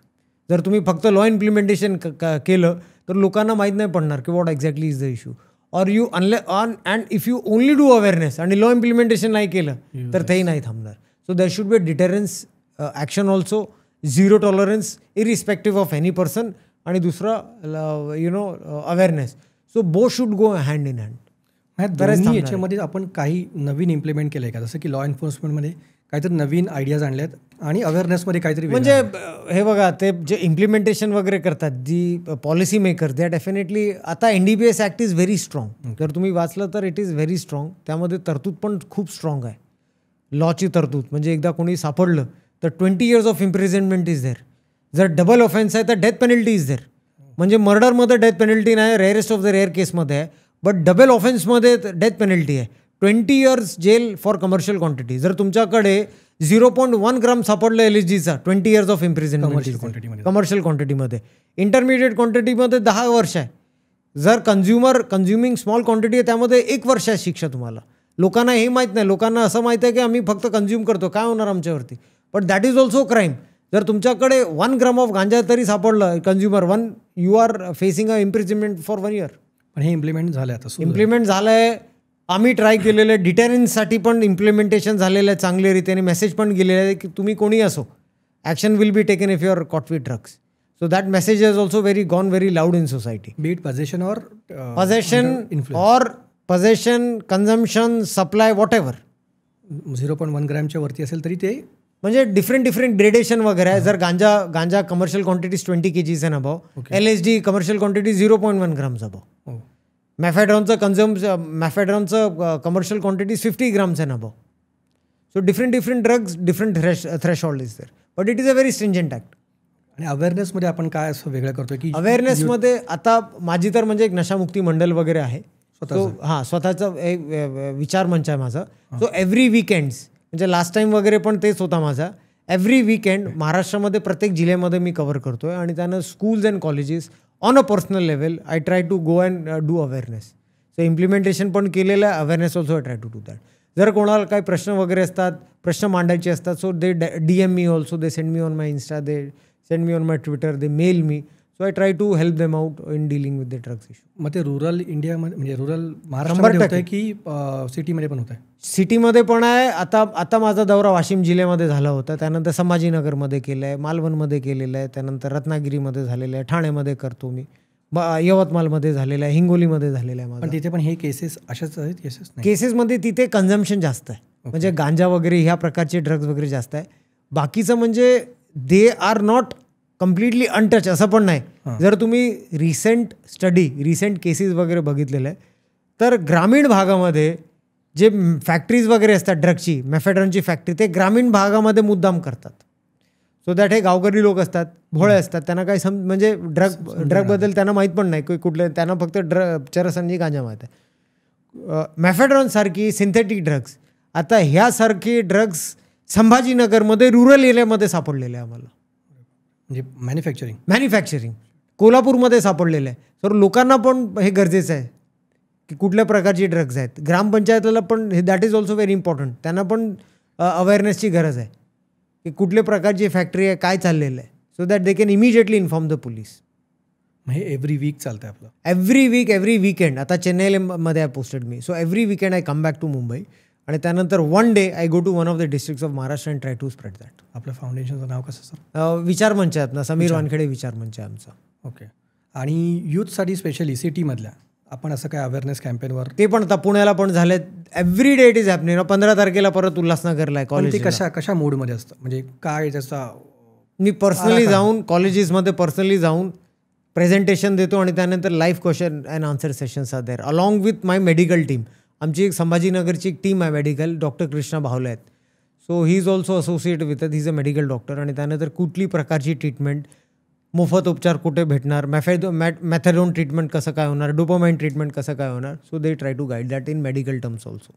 जर तुम्ही फक्त लॉ इम्प्लिमेंटेशन केलं तर लोकांना माहीत नाही पडणार की what exactly is the issue. Or you and if you only do awareness आणि लॉ इम्प्लिमेंटेशन नाही केलं तर तेही नाही थांबणार. So that should be deterrence action also, 0 tolerance irrespective of any person. आणि दुसरं awareness. So both should go hand in hand. दोन्ही याच्यामध्ये आपण काही नवीन इम्प्लिमेंट केलं आहे का? जसं की लॉ एन्फोर्समेंटमध्ये काहीतरी नवीन आयडियाज आणल्यात आणि अवेअरनेसमध्ये काहीतरी म्हणजे हे बघा, ते जे इम्प्लिमेंटेशन वगैरे करतात, जी policy maker, they are definitely. आता NDPS act is very strong. जर तुम्ही वाचलं तर इट इज व्हेरी स्ट्रॉंग. त्यामध्ये तरतूद पण खूप स्ट्रॉंग आहे, लॉची तरतूद. म्हणजे एकदा कोणी सापडलं तर 20 years of imprisonment is there. जर डबल ऑफेन्स आहे तर डेथ पेनल्टी इज देअर. म्हणजे मर्डरमध्ये डेथ पेनल्टी नाही, रेअरेस्ट ऑफ द रेअर केसमध्ये आहे. बट डबल ऑफेन्समध्ये डेथ पेनल्टी आहे. 20 years jail for commercial quantity. जर तुमच्याकडे 0.1 ग्राम सापडलं LSDचा, 20 years ऑफ इम्प्रिझनमेंट कमर्शियल क्वांटिटीमध्ये. इंटरमिडिएट क्वांटिटीमध्ये 10 वर्ष आहे. जर कन्झ्युमिंग स्मॉल क्वांटिटी आहे त्यामध्ये 1 वर्ष आहे शिक्षा तुम्हाला. लोकांना हे माहीत नाही. लोकांना असं माहीत आहे की आम्ही फक्त कन्झ्युम करतो, काय होणार आमच्यावरती. But that is also crime. जर तुमच्याकडे 1 ग्राम ऑफ गांजा तरी सापडलं consumer, you are facing a imprisonment for 1 year. पण हे इम्प्लिमेंट झालं आता, इम्प्लिमेंट झालं आहे. आम्ही ट्राय केलेलं आहे. डिटेरन्ससाठी पण इम्प्लिमेंटेशन झालेलं आहे चांगल्या रीतीने. मेसेज पण गेलेलं आहे की तुम्ही कोणी असो, action will be taken if you are caught with drugs. So that message is also gone very loud in society. Be it possession or possession, consumption, supply, whatever. 0.1 ग्रॅमच्या वरती असेल तरी ते म्हणजे डिफरंट ग्रेडेशन वगैरे आहे. जर ganja commercial quantities 20 kgs and above. LSD commercial quantity 0.1 grams above. मॅफेड्रॉनचं commercial quantities 50 grams and above. So different drugs, different threshold is there. But it is a very stringent act. आणि अवेअरनेसमध्ये आपण काय असं वेगळं करतो की अवेअरनेसमध्ये आता माझी तर म्हणजे एक नशामुक्ती मंडळ वगैरे आहे. स्वतःचा एक विचार मंच आहे माझा. सो एव्हरी वीकेंड्स, म्हणजे लास्ट टाइम वगैरे पण तेच होता माझा. एव्हरी वीकेंड महाराष्ट्रामध्ये प्रत्येक जिल्ह्यामध्ये मी कव्हर करतोय आणि त्यानं schools and colleges on a personal level I try to go and do awareness. So implementation पण केलेलं आहे, awareness also I try to do that. जर कोणाला काही प्रश्न वगैरे असतात, प्रश्न मांडायचे असतात, सो दे DM मी also, they send me on my Insta, they send me on my Twitter, they mail me. So I try to help them out in dealing with the drugs issue. मग ते रुरल इंडियामध्ये म्हणजे रुरल महाराष्ट्रामध्ये होतं की सिटीमध्ये पण होत आहे? सिटीमध्ये पण आहे. आता माझा दौरा वाशिम जिल्ह्यामध्ये झाला होता. त्यानंतर संभाजीनगरमध्ये केलं आहे, मालवणमध्ये केलेलं आहे, त्यानंतर रत्नागिरीमध्ये झालेलं आहे, ठाण्यामध्ये करतो मी, यवतमाळमध्ये झालेलं आहे, हिंगोलीमध्ये झालेलं आहे. पण तिथे पण हे केसेस अशाच आहेत? केसेसमध्ये तिथे कन्झम्पशन जास्त आहे. म्हणजे गांजा वगैरे ह्या प्रकारचे ड्रग्ज वगैरे जास्त आहे. बाकीचं म्हणजे they are not completely untouch असं पण नाही. जर तुम्ही रिसेंट केसेस वगैरे बघितलेलं आहे तर ग्रामीण भागामध्ये जे फॅक्टरीज वगैरे असतात ड्रगची, मॅफेड्रॉनची फॅक्टरी, ते ग्रामीण भागामध्ये मुद्दाम करतात. सो दॅट हे गावकरी लोक असतात, भोळे असतात, त्यांना काही म्हणजे ड्रगबद्दल त्यांना माहीत पण नाही कुठले, त्यांना फक्त चरस आणि गांजा माहीत आहे. मॅफेड्रॉनसारखी सिंथेटिक ड्रग्स, आता ह्यासारखे ड्रग्स संभाजीनगरमध्ये रुरल एरियामध्ये सापडलेले आहे आम्हाला. म्हणजे मॅन्युफॅक्चरिंग कोल्हापूरमध्ये सापडलेलं आहे. तर लोकांना पण हे गरजेचं आहे की कुठल्या प्रकारची ड्रग्ज आहेत. ग्रामपंचायतीला पण that is also very important. त्यांना पण अवेअरनेसची गरज आहे की कुठल्या प्रकारची फॅक्टरी आहे, काय चाललेलं आहे, so that they can immediately inform the police. हे एव्हरी वीक चालतं आपलं? Every weekend. आता चेन्नईमध्ये आहे पोस्टेड मी. So every weekend I come back to Mumbai आणि त्यानंतर one day I go to one of the districts of Maharashtra and try to spread that. आपलं फाउंडेशनचं नाव कसं सर? विचार मंच आहे ना, समीर वानखेडे विचार मंच आहे आमचा. ओके. आणि यूथसाठी स्पेशली सिटीमधल्या आपण असं काय अवेअरनेस कॅम्पेनवर? ते पण आता पुण्याला पण झाले. Every day it is happening. 15 तारखेला परत उल्हासनगरला आहे कॉलेज. कशा मूडमध्ये असतं, म्हणजे काय त्याचा? मी पर्सनली जाऊन कॉलेजेसमध्ये पर्सनली जाऊन प्रेझेंटेशन देतो आणि त्यानंतर live question and answer sessions are there along with my medical team. आमची एक संभाजीनगरची एक टीम आहे मेडिकल, डॉक्टर कृष्णा भावले आहेत. So he is also associate with he is a medical doctor. आणि त्यानंतर कुठली प्रकारची ट्रीटमेंट, मोफत उपचार कुठे भेटणार, मॅथॅडोन ट्रीटमेंट कसं काय होणार, डोपामाइन ट्रीटमेंट कसं काय होणार. So they try to guide that in medical terms also.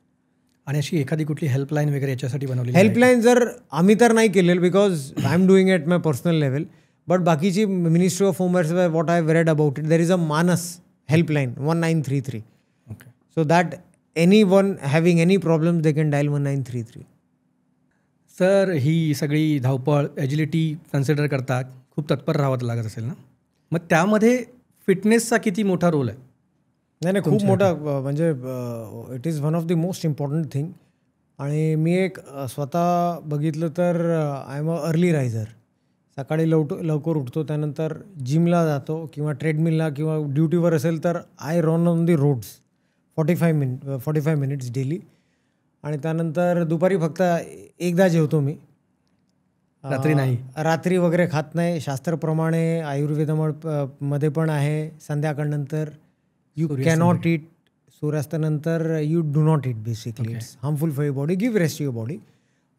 आणि अशी एखादी कुठली हेल्पलाईन वगैरे याच्यासाठी बनवली? हेल्पलाईन जर आम्ही तर नाही केलेलं because I am doing it my personal level. But बाकीची ministry of home affairs, what I read about it, there is a Manas helpline 1933. Okay. So that anyone having any problems they can dial 1933. Sir, ही सगळी धावपळ, एजिलिटी कन्सिडर करता खूप तत्पर राहावं लागत असेल ना? मग त्यामध्ये फिटनेसचा किती मोठा रोल आहे? नाही, खूप मोठा. म्हणजे it is one of the most important thing. आणि मी एक स्वतः बघितलं तर I am a early riser. सकाळी लवकर उठतो, त्यानंतर जिमला जातो किंवा ट्रेडमिलला किंवा ड्युटीवर असेल तर I run on the roads 45 minutes daily. आणि त्यानंतर दुपारी फक्त एकदा जेवतो मी, रात्री नाही. रात्री वगैरे खात नाही. शास्त्राप्रमाणे आयुर्वेदामध्ये पण आहे संध्याकाळनंतर यू कॅनॉट ईट. सूर्यास्तानंतर you do not eat. Basically it's harmful for your body. Give rest your body.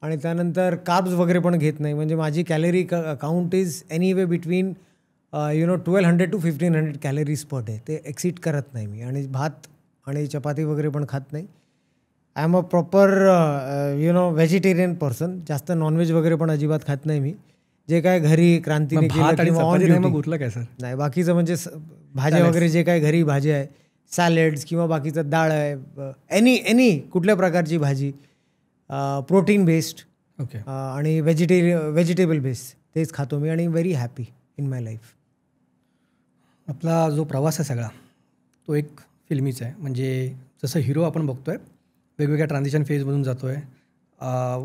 आणि त्यानंतर कार्ब्स वगैरे पण घेत नाही. म्हणजे माझी calorie count is anyway between 1200 to 1500 calories per day. ते एक्सिड करत नाही मी. आणि भात आणि चपाती वगैरे पण खात नाही. I am a proper vegetarian person. जास्त नॉनव्हेज वगैरे पण अजिबात खात नाही मी. जे काय घरी क्रांतीने केलं किंवा ऑन ड्युटी काय सर नाही. बाकीचं म्हणजे भाज्या वगैरे जे काय घरी भाज्या आहे, सॅलेड्स किंवा बाकीचं डाळ आहे, एनी कुठल्या प्रकारची भाजी, प्रोटीन बेस्ड ओके आणि व्हेजिटेबल बेस्ड तेच खातो मी. आणि very happy in my life. आपला जो प्रवास आहे सगळा तो एक फिल्मीचा आहे. म्हणजे जसं हिरो आपण बघतोय वेगवेगळ्या ट्रान्झिशन फेजमधून जातो आहे.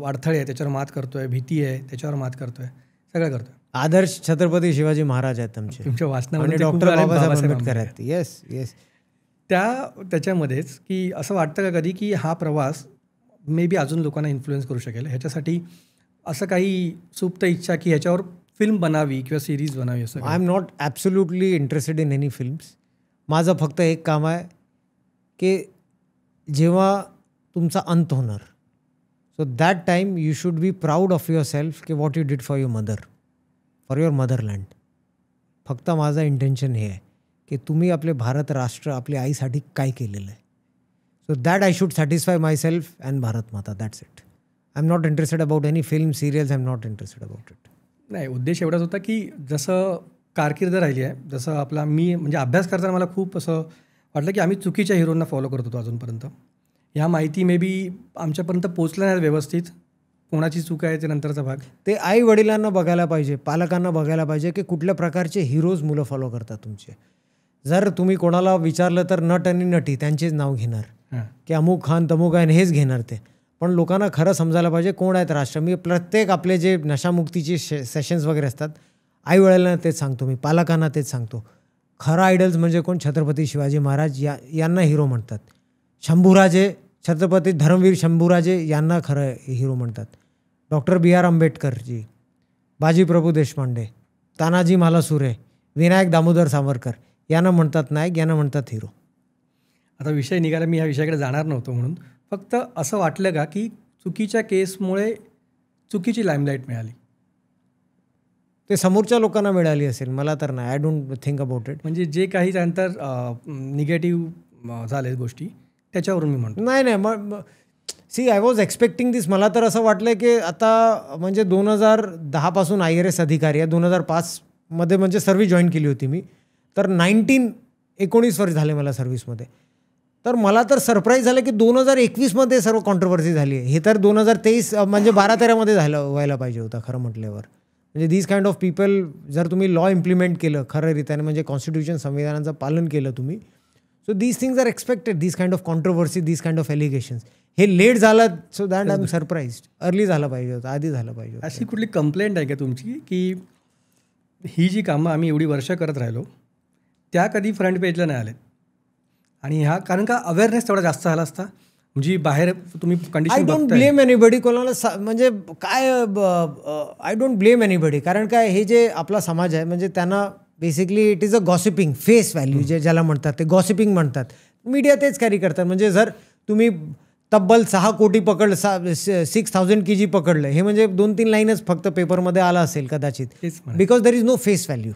अडथळे आहे त्याच्यावर मात करतो आहे, भीती आहे त्याच्यावर मात करतो आहे, सगळं करतो आहे. आदर्श छत्रपती शिवाजी महाराज आहेत आमचे. तुमच्या वाचनामध्ये आणि डॉक्टर बाबासाहेब आंबेडकर आहेत. Yes yes. त्याच्यामध्येच की असं वाटतं का कधी की हा प्रवास मे बी अजून लोकांना इन्फ्लुएन्स करू शकेल, ह्याच्यासाठी असं काही सुप्त इच्छा की ह्याच्यावर फिल्म बनावी किंवा सिरीज बनावी असं? I am not absolutely interested in any films. माझं फक्त एक काम आहे की जेव्हा तुमचा अंत होणार, so that time you should be proud of your self की what you did for your mother, for your motherland. फक्त माझं इंटेन्शन हे आहे की तुम्ही आपले भारत राष्ट्र, आपल्या आईसाठी काय केलेलं आहे. So that I should satisfy my self and Bharat Mata. That's it. I am not interested about any film serials. I am not interested about it. नाही, उद्देश एवढाच होता की जसं कारकीर्द राहिली आहे, जसं आपला मी म्हणजे अभ्यास करताना मला खूप असं वाटलं की आम्ही चुकीच्या हिरोंना फॉलो करत होतो अजूनपर्यंत. ह्या माहिती मे बी आमच्यापर्यंत पोचल्या नाही व्यवस्थित. कोणाची चूक आहे ते नंतरचा भाग. ते आई वडिलांना बघायला पाहिजे, पालकांना बघायला पाहिजे की कुठल्या प्रकारचे हिरोज मुलं फॉलो करतात तुमचे. जर तुम्ही कोणाला विचारलं तर नट आणि नटी त्यांचेच नाव घेणार की अमुक खान तमुक आहे हेच घेणार ते. पण लोकांना खरं समजायला पाहिजे कोण आहेत राष्ट्र. मी प्रत्येक आपले जे नशामुक्तीचे सेशन्स वगैरे असतात, आई वडिलांना तेच सांगतो, मी पालकांना तेच सांगतो. खरं आयडल्स म्हणजे कोण? छत्रपती शिवाजी महाराज. यांना हिरो म्हणतात. शंभूराजे, छत्रपती धर्मवीर शंभूराजे यांना खरं हिरो म्हणतात. डॉक्टर बी आर आंबेडकरजी, बाजीप्रभू देशपांडे, तानाजी मालुसरे, विनायक दामोदर सावरकर यांना म्हणतात नायक, यांना म्हणतात हिरो. आता विषय निघाला, मी ह्या विषयाकडे जाणार नव्हतो म्हणून. फक्त असं वाटलं का की चुकीच्या केसमुळे चुकीची लाईमलाईट मिळाली? ते समोरच्या लोकांना मिळाली असेल, मला तर नाही. I don't think about it. म्हणजे जे काही त्यानंतर निगेटिव्ह झाले गोष्टी त्याच्यावरून मी म्हणतो. नाही मग सी आय वॉज एक्सपेक्टिंग दिस. मला तर असं वाटलं की आता म्हणजे 2010 IRS अधिकारी आहे. 2005 म्हणजे सर्व्हिस जॉईन केली होती मी. तर 19 वर्ष झाले मला सर्व्हिसमध्ये. तर मला तर सरप्राईज झालं की 2021 सर्व कॉन्ट्रोवर्सी झाली आहे. हे तर 2023 म्हणजे 12-13 व्हायला पाहिजे होतं खरं म्हटल्यावर. म्हणजे दीज काइंड ऑफ पीपल, जर तुम्ही लॉ इम्प्लिमेंट केलं खरं रीत्याने, म्हणजे कॉन्स्टिट्यूशन संविधानाचं पालन केलं तुम्ही, so these things are expected. These kind of controversy, these kind of allegations. हे लेट झालं, so that I am surprised. Early झालं पाहिजे होतं, आधी झालं पाहिजे होतं. अशी कुठली कंप्लेंट आहे का तुमची की ही जी कामं आम्ही एवढी वर्ष करत राहिलो त्या कधी फ्रंट पेजला नाही आलेत? आणि ह्या कारण का अवेअरनेस तेवढा जास्त झाला असता, म्हणजे बाहेर तुम्ही condition. I don't blame anybody. कोणाला म्हणजे काय, आय डोंट ब्लेम एनीबडी. कारण काय, हे जे आपला समाज आहे म्हणजे त्यांना basically it is a gossiping, face value ज्याला म्हणतात, ते गॉसिपिंग म्हणतात. मीडिया तेच कॅरी करतात. म्हणजे जर तुम्ही तब्बल 6 कोटी पकडलं, 6,000 kg पकडलं, हे म्हणजे 2-3 लाईनच फक्त पेपरमध्ये आला असेल कदाचित. Because there is no face value.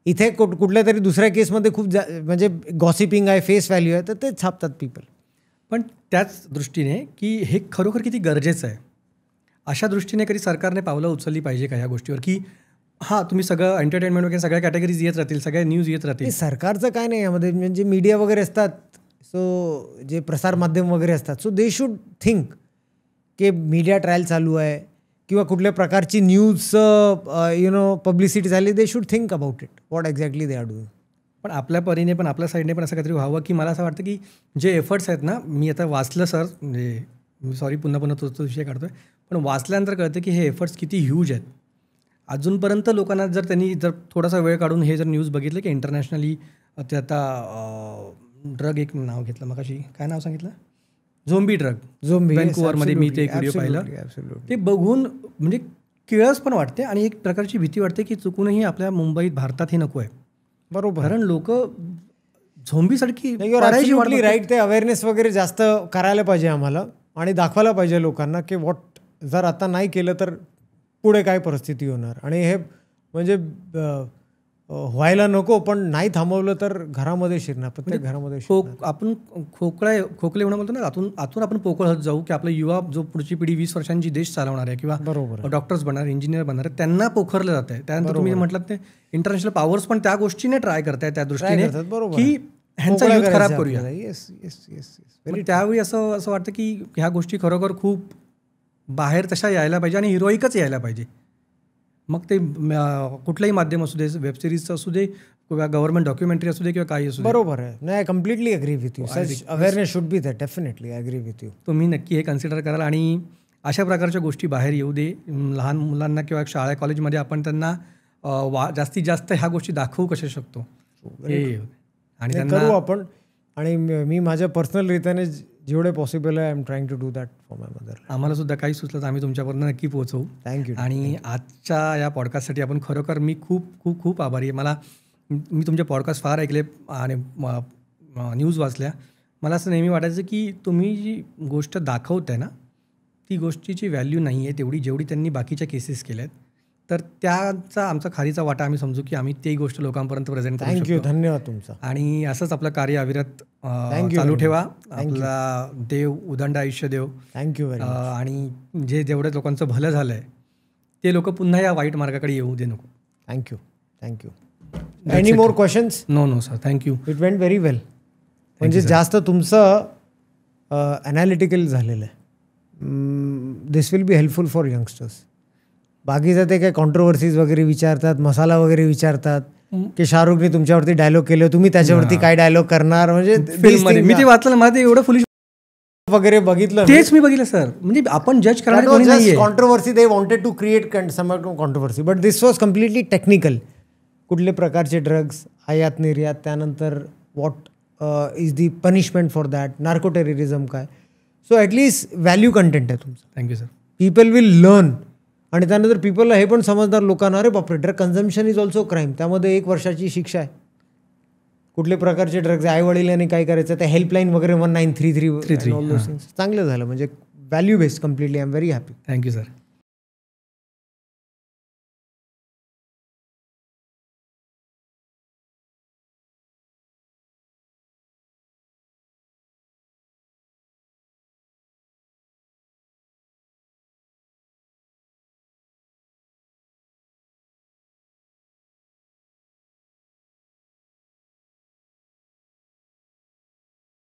इथे कुठल्या तरी दुसऱ्या केसमध्ये खूप म्हणजे गॉसिपिंग आहे, फेस व्हॅल्यू आहे, तर ते छापतात पीपल. पण त्याच दृष्टीने की हे खरोखर किती गरजेचं आहे, अशा दृष्टीने कधी सरकारने पावलं उचलली पाहिजे का ह्या गोष्टीवर? की हां, तुम्ही सगळं एंटरटेनमेंट वगैरे सगळ्या कॅटेगरीज येत राहतील, सगळ्या न्यूज येत राहतील. सरकारचं काय नाही यामध्ये. म्हणजे मीडिया वगैरे असतात, सो जे प्रसारमाध्यम वगैरे असतात, सो दे शुड थिंक की मीडिया ट्रायल चालू आहे किंवा कुठल्या प्रकारची न्यूज पब्लिसिटी झाली, they should think about it, what exactly they are doing. पण आपल्या परीने पण आपल्या साईडने पण असं काहीतरी व्हावं. की मला असं वाटतं की जे एफर्ट्स आहेत ना, मी आता वाचलं सर, म्हणजे सॉरी पुन्हा तोच विषय काढतो आहे, पण वाचल्यानंतर कळतं की हे एफर्ट्स किती ह्यूज आहेत. अजूनपर्यंत लोकांना जर त्यांनी जर थोडासा वेळ काढून हे जर न्यूज बघितलं की इंटरनॅशनली ते आता ड्रग एक नाव घेतलं मगाशी, काय नाव सांगितलं, झोंबी ड्रग, व्हँकुव्हरमध्ये मी ते एक व्हिडिओ पाहिलं, ते बघून म्हणजे किळस पण वाटते आणि एक प्रकारची भीती वाटते की चुकूनही आपल्या मुंबईत भारतात हे नको आहे. बरोबर, कारण लोक झोंबीसारखी राईट, ते अवेअरनेस वगैरे जास्त करायला पाहिजे आम्हाला आणि दाखवायला पाहिजे लोकांना की जर आता नाही केलं तर पुढे काय परिस्थिती होणार. आणि हे म्हणजे व्हायला नको, पण नाही थांबवलं तर घरामध्ये शिरणार, प्रत्येक घरामध्ये आपण खोकले होणं बोलतो ना, आतून आपण पोकळ होत जाऊ की आपला युवा जो पुढची पिढी 20 वर्षांची देश चालवणार आहे किंवा बरोबर डॉक्टर्स बनणार, इंजिनियर बनणार आहे, त्यांना पोखरलं जात आहे. त्यानंतर तुम्ही म्हटलं ते इंटरनॅशनल पॉवर्स पण त्या गोष्टीने ट्राय करताय त्या दृष्टीने की ह्यांचा यूथ खराब करूया. त्यावेळी असं वाटतं की ह्या गोष्टी खरोखर खूप बाहेर तशा यायला पाहिजे आणि हिरोईकच यायला पाहिजे. मग ते कुठलंही माध्यम असू दे, वेबसिरीजचं असू दे किंवा गव्हर्नमेंट डॉक्युमेंटरी असू दे किंवा काही असू दे. बरोबर आहे. नाही, I completely agree with you. Awareness should be there, definitely I agree with you. तुम्ही नक्की हे कन्सिडर कराल आणि अशा प्रकारच्या गोष्टी बाहेर येऊ दे. लहान मुलांना किंवा शाळा कॉलेजमध्ये आपण त्यांना जास्तीत जास्त ह्या गोष्टी दाखवू कशा शकतो हे आणि करू आपण. आणि मी माझ्या पर्सनल रीतीने जेवढे पॉसिबल आहे I am trying to do that for my mother. आम्हाला सुद्धा काही सुचलं तर आम्ही तुमच्यापर्यंत नक्की पोहोचवू. थँक्यू. आणि आजच्या या पॉडकास्टसाठी आपण खरोखर मी खूप खूप खूप आभारी आहे. मी तुमचे पॉडकास्ट फार ऐकले आणि न्यूज वाचल्या. मला असं नेहमी वाटायचं की तुम्ही जी गोष्ट दाखवताय ना, ती गोष्टीची व्हॅल्यू नाही आहे तेवढी जेवढी त्यांनी बाकीच्या केसेस केल्या आहेत. तर त्याचा आमचा खारीचा वाटा आम्ही समजू की आम्ही ती गोष्ट लोकांपर्यंत प्रेझेंट करू शकतो. थँक्यू, धन्यवाद तुमचा. आणि असंच आपलं कार्य अविरत चालू ठेवा. आपला देव उदंड आयुष्य देव. थँक्यू. आणि जेवढ्या लोकांचं भलं झालं आहे ते लोक पुन्हा या वाईट मार्गाकडे येऊ दे नको. Thank you. Any more questions? No sir, thank you. It went very well. म्हणजे जास्त तुमचं ॲनालिटिकल झालेलं आहे. This will be helpful for youngsters. बाकीचं ते काही कॉन्ट्रोवर्सीज वगैरे विचारतात, मसाला वगैरे विचारतात की शाहरुखने तुमच्यावरती डायलॉग केले, तुम्ही त्याच्यावरती काय डायलॉग करणार. म्हणजे मी ते वाचलं, मला ते एवढं फुलिश वगैरे बघितलं, तेच मी बघितलं सर. म्हणजे आपण जज करणार controversy, they wanted to create some controversy, but this was completely technical. कुठले प्रकारचे ड्रग्स, आयात निर्यात, त्यानंतर what is the punishment for that, narco terrorism काय. सो ॲटलीस्ट व्हॅल्यू कंटेंट आहे तुमचं. Thank you sir. People will learn. आणि त्यानंतर पीपलला हे पण समजणार लोकांना, अरे बापरे, drug consumption is also crime, त्यामध्ये 1 वर्षाची शिक्षा आहे. कुठले प्रकारचे ड्रग्ज, आई वडिलांनी काय करायचं, त्या हेल्पलाईन वगैरे 1933 चांगलं झालं. म्हणजे value based completely. I am very happy. Thank you sir.